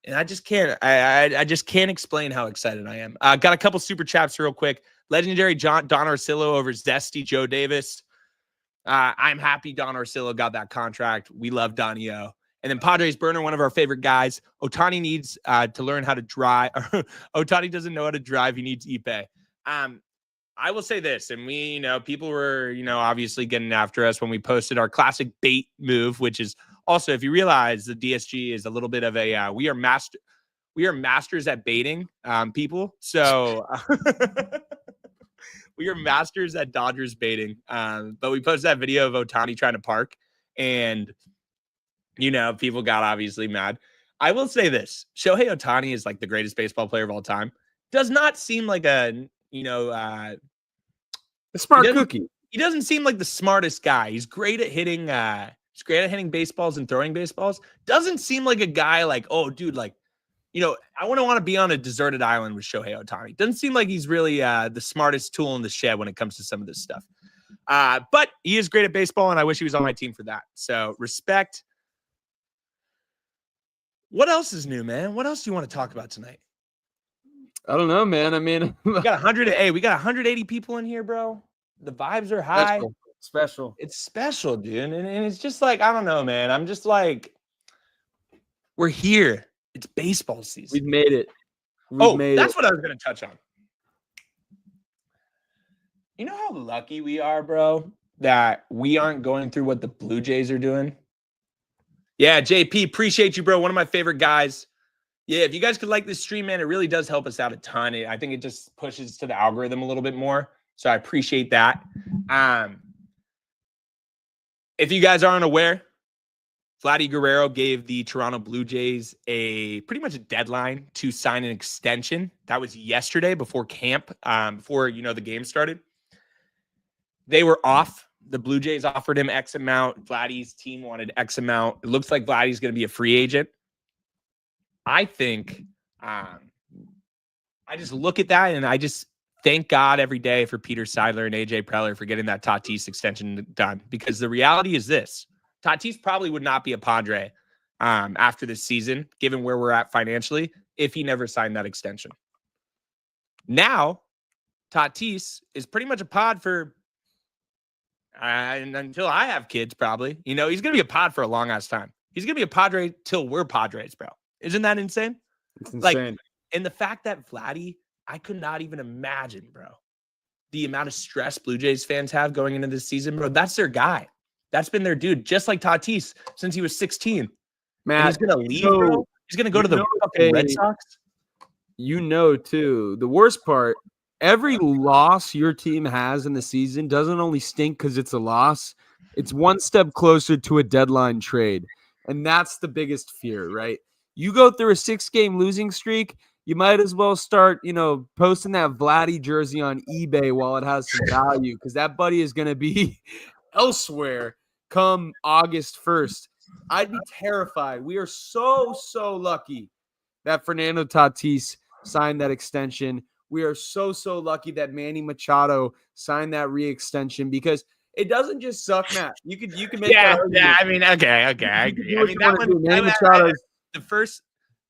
And I just can't. I just can't explain how excited I am. Got a couple super chats real quick. Legendary Don Orsillo over Zesty Joe Davis. I'm happy Don Orsillo got that contract. We love Donio. And then Padres Burner, one of our favorite guys. Ohtani needs to learn how to drive. Ohtani doesn't know how to drive. He needs Ipe. I will say this, and we, people were, obviously getting after us when we posted our classic bait move, which is also, if you realize, the DSG is a little bit of a we are masters at baiting people. So we are masters at Dodgers baiting. But we posted that video of Ohtani trying to park, and people got obviously mad. I will say this: Shohei Ohtani is like the greatest baseball player of all time. Does not seem like a smart cookie. he doesn't seem like the smartest guy. He's great at hitting. He's great at hitting baseballs and throwing baseballs. Doesn't seem like a guy like, oh, dude, like, I wouldn't want to be on a deserted island with Shohei Ohtani. Doesn't seem like he's really the smartest tool in the shed when it comes to some of this stuff. But he is great at baseball, and I wish he was on my team for that. So respect. What else is new, man? What else do you want to talk about tonight? I don't know, man. I mean, we got 180 people in here, bro. The vibes are high. Special. It's special, dude. And it's just like, I don't know, man. I'm just like, we're here. It's baseball season. We've made it. That's what I was going to touch on. You know how lucky we are, bro, that we aren't going through what the Blue Jays are doing? Yeah, JP, appreciate you, bro. One of my favorite guys. Yeah, if you guys could like this stream, man, it really does help us out a ton. I think it just pushes to the algorithm a little bit more. So I appreciate that. If you guys aren't aware, Vladdy Guerrero gave the Toronto Blue Jays pretty much a deadline to sign an extension. That was yesterday before camp, before the game started. They were off. The Blue Jays offered him X amount. Vladdy's team wanted X amount. It looks like Vladdy's going to be a free agent. I think I just look at that and I just thank God every day for Peter Seidler and AJ Preller for getting that Tatis extension done, because the reality is this: Tatis probably would not be a Padre after this season, given where we're at financially, if he never signed that extension. Now, Tatis is pretty much a Pod for and until I have kids, probably. He's going to be a Pod for a long ass time. He's going to be a Padre till we're Padres, bro. Isn't that insane? It's insane. Like, and the fact that Vladdy, I could not even imagine, bro, the amount of stress Blue Jays fans have going into this season, bro. That's their guy. That's been their dude, just like Tatis since he was 16. Man, and he's going to leave, bro. He's going to go to the fucking Red Sox. Too. The worst part, every loss your team has in the season doesn't only stink because it's a loss. It's one step closer to a deadline trade. And that's the biggest fear, right? You go through a 6-game losing streak, you might as well start, posting that Vladdy jersey on eBay while it has some value, because that buddy is going to be elsewhere come August 1st. I'd be terrified. We are so lucky that Fernando Tatis signed that extension. We are so lucky that Manny Machado signed that re-extension, because it doesn't just suck, Matt. You can make that argument. Yeah, I mean, okay, I agree. I mean, that one, Manny Machado.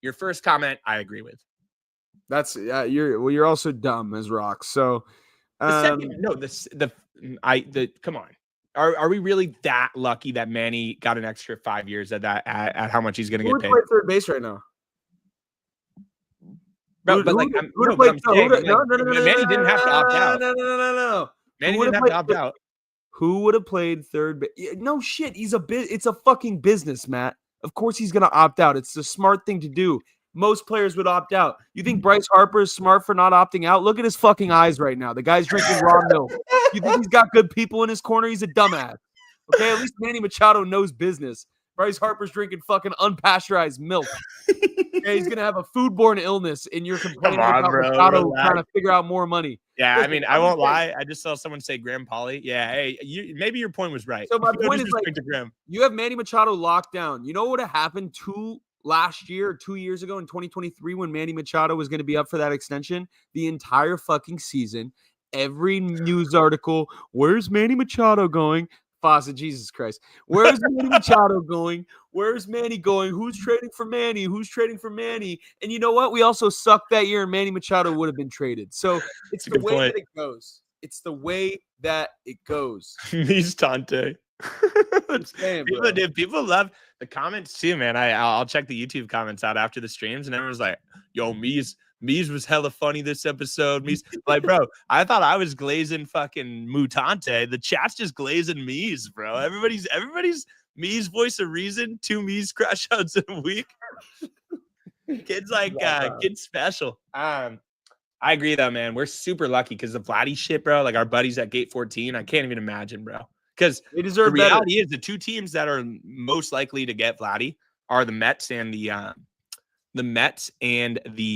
Your first comment, I agree with. That's you're also dumb as rocks. So, come on. Are we really that lucky that Manny got an extra 5 years at how much he's going to get paid? Who third base right now? Bro, but like, Manny didn't have to opt out. No. Manny didn't have to opt out. Who would have played third base? No shit. It's a fucking business, Matt. Of course he's going to opt out. It's the smart thing to do. Most players would opt out. You think Bryce Harper is smart for not opting out? Look at his fucking eyes right now. The guy's drinking raw milk. You think he's got good people in his corner? He's a dumbass. Okay, at least Manny Machado knows business. Bryce Harper's drinking fucking unpasteurized milk. Okay, he's going to have a foodborne illness, and you're complaining about Machado trying to figure out more money. Yeah, I mean, I won't lie. I just saw someone say Graham Pauly. Yeah, hey, maybe your point was right. So my point is, like, you have Manny Machado locked down. You know what would have happened 2 years ago in 2023 when Manny Machado was going to be up for that extension? The entire fucking season, every news article, where's Manny Machado going? Fawcett, Jesus Christ. Where's Manny Machado going? Where's Manny going? Who's trading for Manny? Who's trading for Manny? And you know what? We also sucked that year, and Manny Machado would have been traded. So it's the way that it goes. It's the way that it goes. Mies Tante. People love the comments too, man. I'll check the YouTube comments out after the streams, and everyone's like, yo, Mies was hella funny this episode. Mies, like, bro, I thought I was glazing fucking Mutante. The chat's just glazing Mies, bro. Everybody's Mies voice of reason. 2 Mies crash outs in a week. Kids kids special. I agree though, man. We're super lucky because the Vladdy shit, bro. Like our buddies at Gate 14, I can't even imagine, bro. Because the reality is the 2 teams that are most likely to get Vladdy are the Mets and the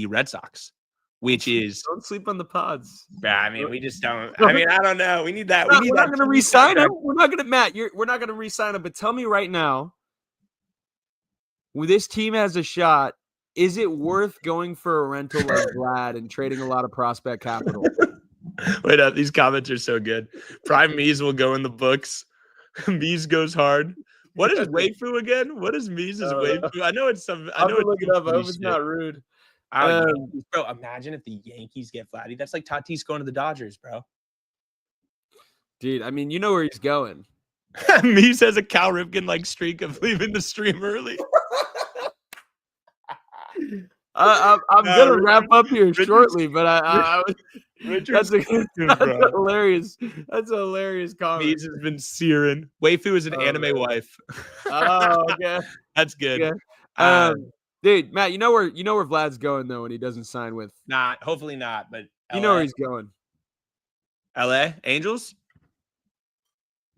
Red Sox. which is, Don't sleep on the pods. I mean, we just don't. I mean, I don't know. We need that. We're We need not that going to TV re-sign him. contract. We're not going to, Matt. We're not going to re-sign him. But tell me right now, when this team has a shot, is it worth going for a rental like Vlad and trading a lot of prospect capital? Wait up, these comments are so good. Prime Mies will go in the books. Mies goes hard. What is waifu again? What is Mies' waifu? I know it's some. I I'm know gonna look it's it up. I hope shit. it's not rude. Bro, imagine if the Yankees get Vladdy. That's like Tatis going to the Dodgers, bro. Dude, I mean, you know where he's going. Mies has a Cal Ripken like streak of leaving the stream early. I'm gonna wrap up here shortly, but that's hilarious. That's a hilarious comment. Mies has been searing. Waifu is an anime wife. Oh, okay. That's good. Yeah. Dude, Matt, you know where Vlad's going though when he doesn't sign with. Hopefully not, but You know where he's going. LA Angels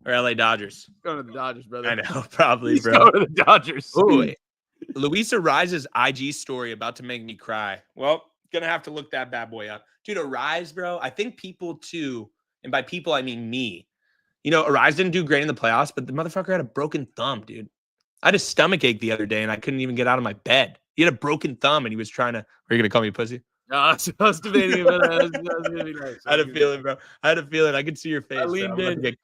or LA Dodgers? Going to the Dodgers, brother. I know, probably, He's bro. going to the Dodgers. Ooh, Luis Arraez's IG story about to make me cry. Well, gonna have to look that bad boy up. Dude, Arraez, bro, I think people too, and by people I mean me. You know, Arraez didn't do great in the playoffs, but the motherfucker had a broken thumb, dude. I had a stomach ache the other day, and I couldn't even get out of my bed. He had a broken thumb, and he was trying to. Are you gonna call me a pussy? No, I was debating about that. That was gonna be nice. I had a feeling, bro. I had a feeling. I could see your face. I leaned in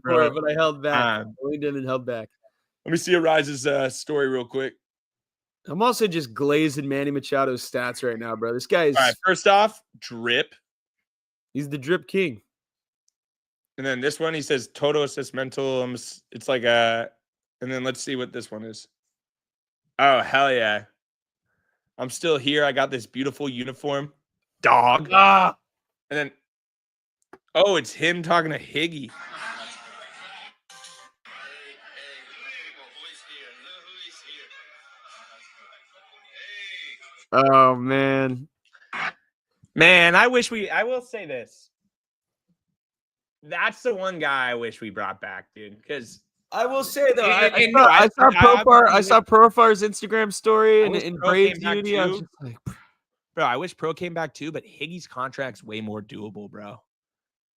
for it, but I held back. I leaned in and held back. Let me see Arraez's story real quick. I'm also just glazing Manny Machado's stats right now, bro. This guy is. All right, first off, drip. He's the drip king. And then this one, he says total assist mental. It's like a. And then let's see what this one is. Oh, hell yeah. I'm still here. I got this beautiful uniform. Dog. And then, oh, it's him talking to Higgy. Oh, man. Man, I will say this. That's the one guy I wish we brought back, dude. Because I will say though, I saw Profar's Instagram story and Braves Unity. I was just like, bro, I wish Pro came back too, but Higgy's contract's way more doable, bro.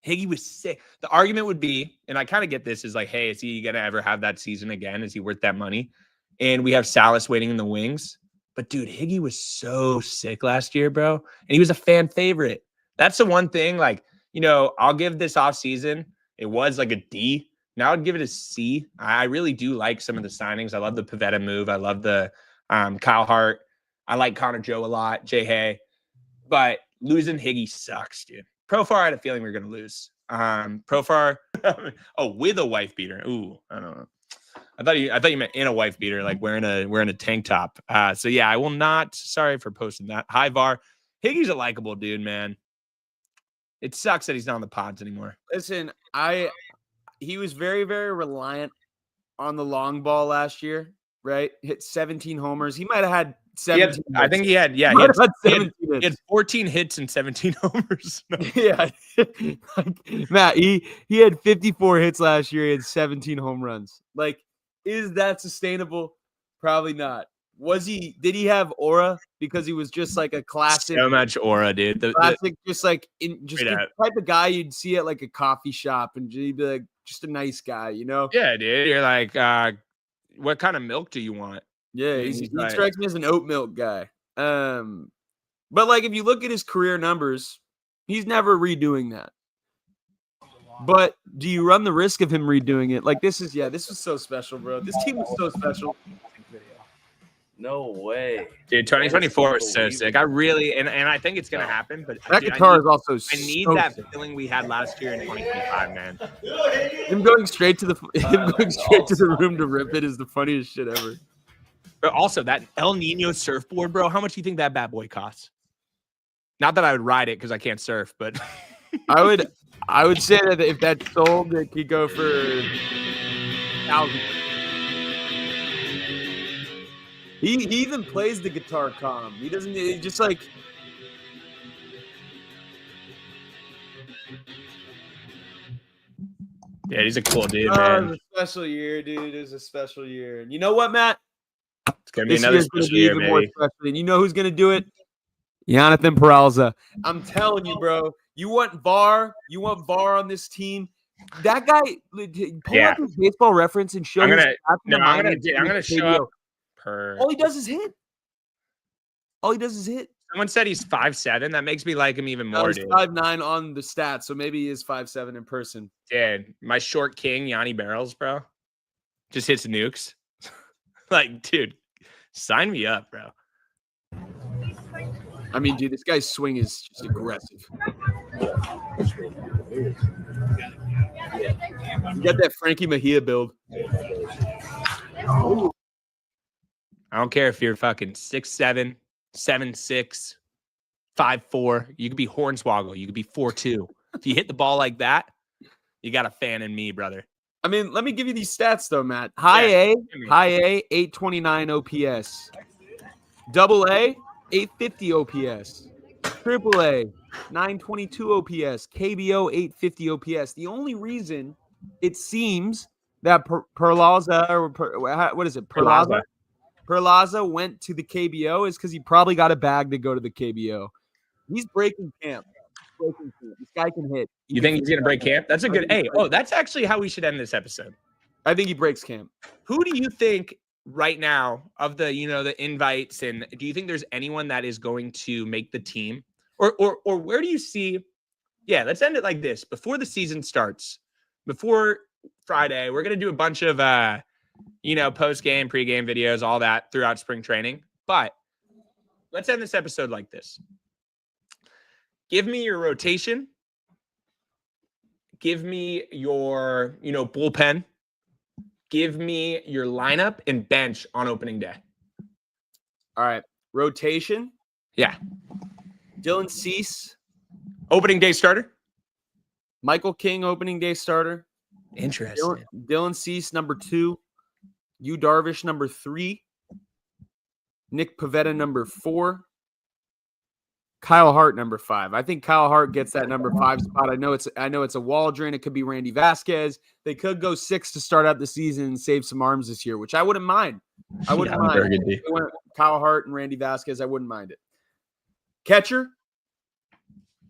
Higgy was sick. The argument would be, and I kind of get this, is like, hey, is he gonna ever have that season again? Is he worth that money? And we have Salas waiting in the wings. But dude, Higgy was so sick last year, bro. And he was a fan favorite. That's the one thing, like, you know, I'll give this offseason. It was like a D. Now I'd give it a C. I really do like some of the signings. I love the Pivetta move. I love the Kyle Hart. I like Connor Joe a lot, Jay Hay. But losing Higgy sucks, dude. Profar, I had a feeling we were going to lose. Profar, with a wife beater. Ooh, I don't know. I thought you meant in a wife beater, like wearing a tank top. So yeah, I will not. Sorry for posting that. Hi VAR. Higgy's a likable dude, man. It sucks that he's not on the pods anymore. Listen, he was very, very reliant on the long ball last year, right? Hit 17 homers. He might have had 17. I think he had 14 hits and 17 homers. No. Yeah. Matt, he had 54 hits last year. He had 17 home runs. Like, is that sustainable? Probably not. Did he have aura because he was just like a classic? So much aura, dude. The type of guy you'd see at like a coffee shop and he'd be like, just a nice guy, you know? Yeah, dude. You're like, what kind of milk do you want? Yeah, he strikes me as an oat milk guy. But like if you look at his career numbers, he's never redoing that. But do you run the risk of him redoing it? Like this was so special, bro. This team was so special. No way. Dude, 2024 was so sick. I really and I think it's gonna happen, but that guitar is also I need so that sick. feeling we had last year in 2025, man. Him going straight to the room to rip it is the funniest shit ever. But also that El Nino surfboard, bro. How much do you think that bad boy costs? Not that I would ride it because I can't surf, but I would say that if that sold, it could go for 1,000. He even plays the guitar calm. He doesn't. He just like. Yeah, he's a cool dude, man. It was a special year, dude. It was a special year. And you know what, Matt? It's gonna be another special year, even more special. And you know who's gonna do it? Jonathan Peralta. I'm telling you, bro. You want VAR? You want VAR on this team? That guy, pull up his baseball reference and show I'm his gonna stats in the minors I'm and gonna his show KBO. up per. All he does is hit. All he does is hit. Someone said he's 5'7". That makes me like him even No, more, he's dude. 5'9" on the stats, so maybe he is 5'7" in person. Dude, my short king, Yanni Barrels, bro, just hits nukes. Like, dude, sign me up, bro. I mean, dude, this guy's swing is just aggressive. You got that Frankie Mejia build. I don't care if you're fucking 6'7", 7'6", 5'4". You could be Hornswoggle. You could be 4'2". If you hit the ball like that, you got a fan in me, brother. I mean, let me give you these stats though, Matt. High A, 829 OPS. Double A, 850 OPS. Triple A, 922 OPS. KBO, 850 OPS. The only reason it seems that Perlaza, or what is it? Perlaza went to the KBO is because he probably got a bag to go to the KBO. He's breaking camp. This guy can hit. You think he's gonna break camp? That's a good. Hey, that's actually how we should end this episode. I think he breaks camp. Who do you think right now of the the invites, and do you think there's anyone that is going to make the team, or where do you see? Yeah, let's end it like this. Before the season starts, before Friday, we're gonna do a bunch of post game, pre game videos, all that throughout spring training. But let's end this episode like this. Give me your rotation. Give me your, bullpen. Give me your lineup and bench on opening day. All right. Rotation. Yeah. Dylan Cease. Opening day starter. Michael King, opening day starter. Interesting. Dylan Cease, number 2. Yu Darvish, number 3. Nick Pivetta, number 4. Kyle Hart, number 5. I think Kyle Hart gets that number 5 spot. I know it's a Waldron. It could be Randy Vasquez. They could go 6 to start out the season and save some arms this year, which I wouldn't mind. I wouldn't mind. Kyle Hart and Randy Vasquez, I wouldn't mind it. Catcher,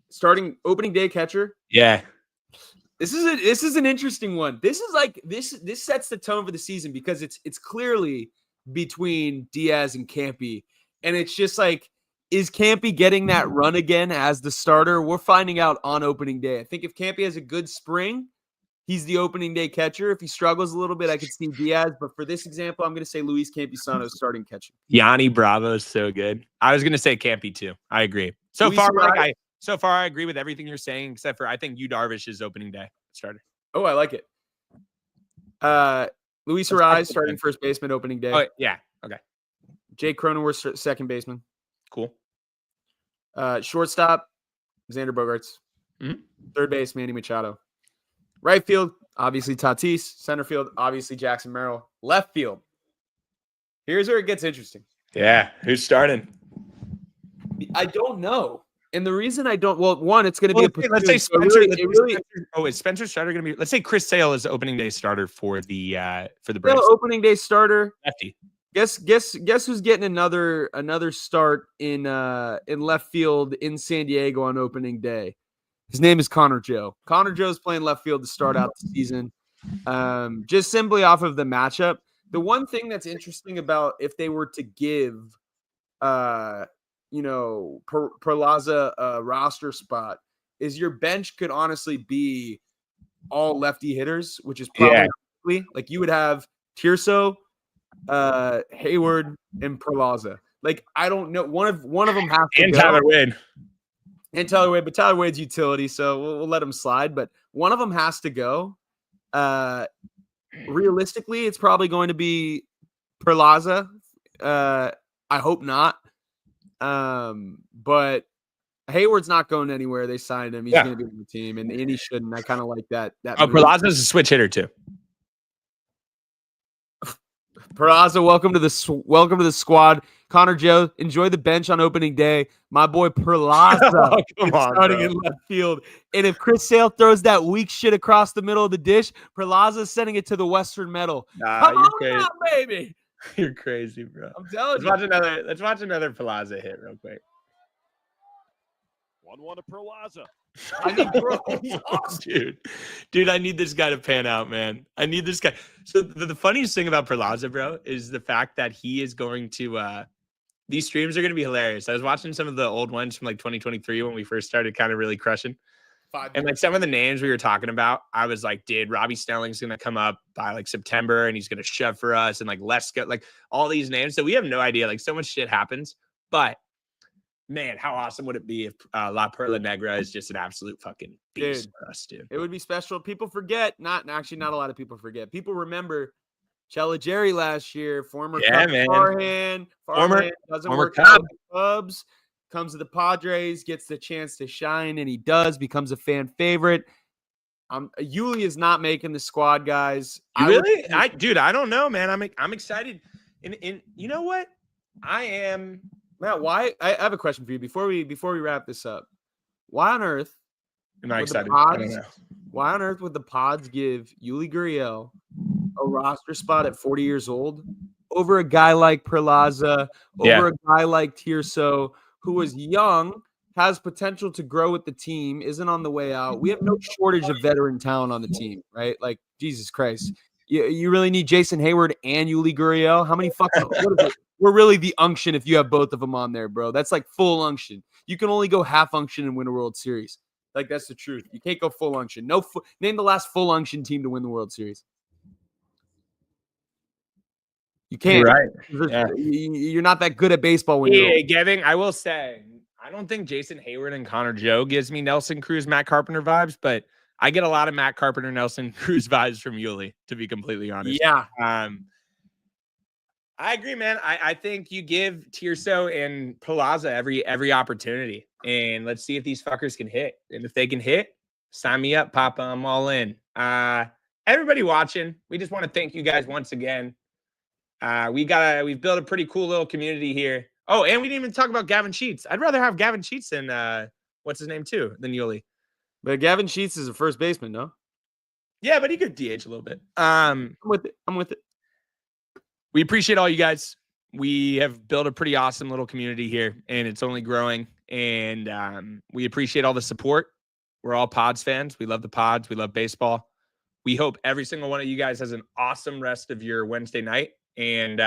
starting opening day catcher. Yeah. This is an interesting one. This is like this sets the tone for the season because it's clearly between Diaz and Campy, and it's just like, is Campy getting that run again as the starter? We're finding out on opening day. I think if Campy has a good spring, he's the opening day catcher. If he struggles a little bit, I could see Diaz. But for this example, I'm going to say Luis Campusano starting catcher. Yanni Bravo is so good. I was going to say Campy too. I agree. So far, I agree with everything you're saying, except for I think Yu Darvish is opening day starter. Oh, I like it. Luis Arraez starting first baseman opening day. Oh, yeah. Okay. Jake Cronenworth second baseman. Cool. Shortstop, Xander Bogaerts. Mm-hmm. Third base, Manny Machado. Right field, obviously Tatis. Center field, obviously Jackson Merrill. Left field. Here's where it gets interesting. Yeah. Who's starting? I don't know. And the reason I don't, one, it's going to be let's say Spencer. Is Spencer starter going to be? Let's say Chris Sale is the opening day starter for the Braves. Opening day starter. Lefty. Guess who's getting another start in left field in San Diego on opening day? His name is Connor Joe. Connor Joe's playing left field to start out the season. Just simply off of the matchup. The one thing that's interesting about if they were to give Perlaza a roster spot is your bench could honestly be all lefty hitters, which is probably like you would have Tirso, Hayward, and Perlaza. Like, I don't know. One of them has to go. Tyler Wade. And Tyler Wade, but Tyler Wade's utility, so we'll let him slide. But one of them has to go. Realistically, it's probably going to be Perlaza. I hope not. But Hayward's not going anywhere. They signed him. He's going to be on the team, and he shouldn't. I kind of like that. Perlaza's a switch hitter too. Peraza, welcome to the squad. Connor Joe, enjoy the bench on opening day. My boy Perlaza starting in left field. And if Chris Sale throws that weak shit across the middle of the dish, Perlaza's sending it to the Western Metal. Come on now, baby. You're crazy, bro. I'm telling you. Let's watch another Perlaza hit real quick. 1-1 to Perlaza. I need dude, I need this guy to pan out, man. I need this guy. So the funniest thing about Perlaza, bro, is the fact that he is going to these streams are going to be hilarious. I was watching some of the old ones from like 2023 when we first started kind of really crushing. And like some of the names we were talking about, I was like, dude, Robbie Stelling's going to come up by like September and he's going to shove for us. And like, let's go, like all these names. So we have no idea. Like so much shit happens. But man, how awesome would it be if La Perla Negra is just an absolute fucking beast for us, dude? It would be special. People forget. Not a lot of people forget. People remember Chella Jerry last year, former Cub Farhan doesn't work out with the Cubs. Comes to the Padres, gets the chance to shine, and he does, becomes a fan favorite. Yuli is not making the squad, guys. I don't know, man. I'm excited. And you know what? I am. Matt, why? I have a question for you before we wrap this up. Why on earth am I excited? I don't know. Why on earth would the Pods give Yuli Gurriel a roster spot at 40 years old over a guy like Perlaza, over a guy like Tirso, who is young, has potential to grow with the team, isn't on the way out? We have no shortage of veteran talent on the team, right? Like, Jesus Christ. You really need Jason Hayward and Yuli Gurriel? How many fucking what is it? We're really the unction if you have both of them on there, bro. That's like full unction. You can only go half unction and win a World Series. Like, that's the truth. You can't go full unction. Name the last full unction team to win the World Series. You can't. You're right. You're not that good at baseball when you're old. Gavin, I will say, I don't think Jason Hayward and Connor Joe gives me Nelson Cruz, Matt Carpenter vibes, but I get a lot of Matt Carpenter, Nelson Cruz vibes from Yuli, to be completely honest. Yeah. I agree, man. I think you give Tirso and Perlaza every opportunity, and let's see if these fuckers can hit. And if they can hit, sign me up, Papa. I'm all in. Everybody watching, we just want to thank you guys once again. We've built a pretty cool little community here. Oh, and we didn't even talk about Gavin Sheets. I'd rather have Gavin Sheets than what's his name too than Yuli. But Gavin Sheets is a first baseman, no? Yeah, but he could DH a little bit. I'm with it. We appreciate all you guys. We have built a pretty awesome little community here, and it's only growing. And we appreciate all the support. We're all Pods fans. We love the Pods. We love baseball. We hope every single one of you guys has an awesome rest of your Wednesday night. And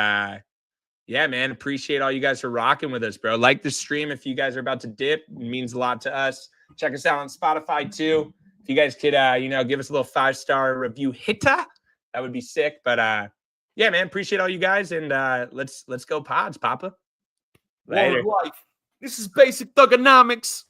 yeah, man, appreciate all you guys for rocking with us, bro. Like the stream if you guys are about to dip. It means a lot to us. Check us out on Spotify too. If you guys could, give us a little 5-star review hitter, that would be sick. But yeah, man, appreciate all you guys, and let's go Pods, Papa. Later. This is basic thugonomics.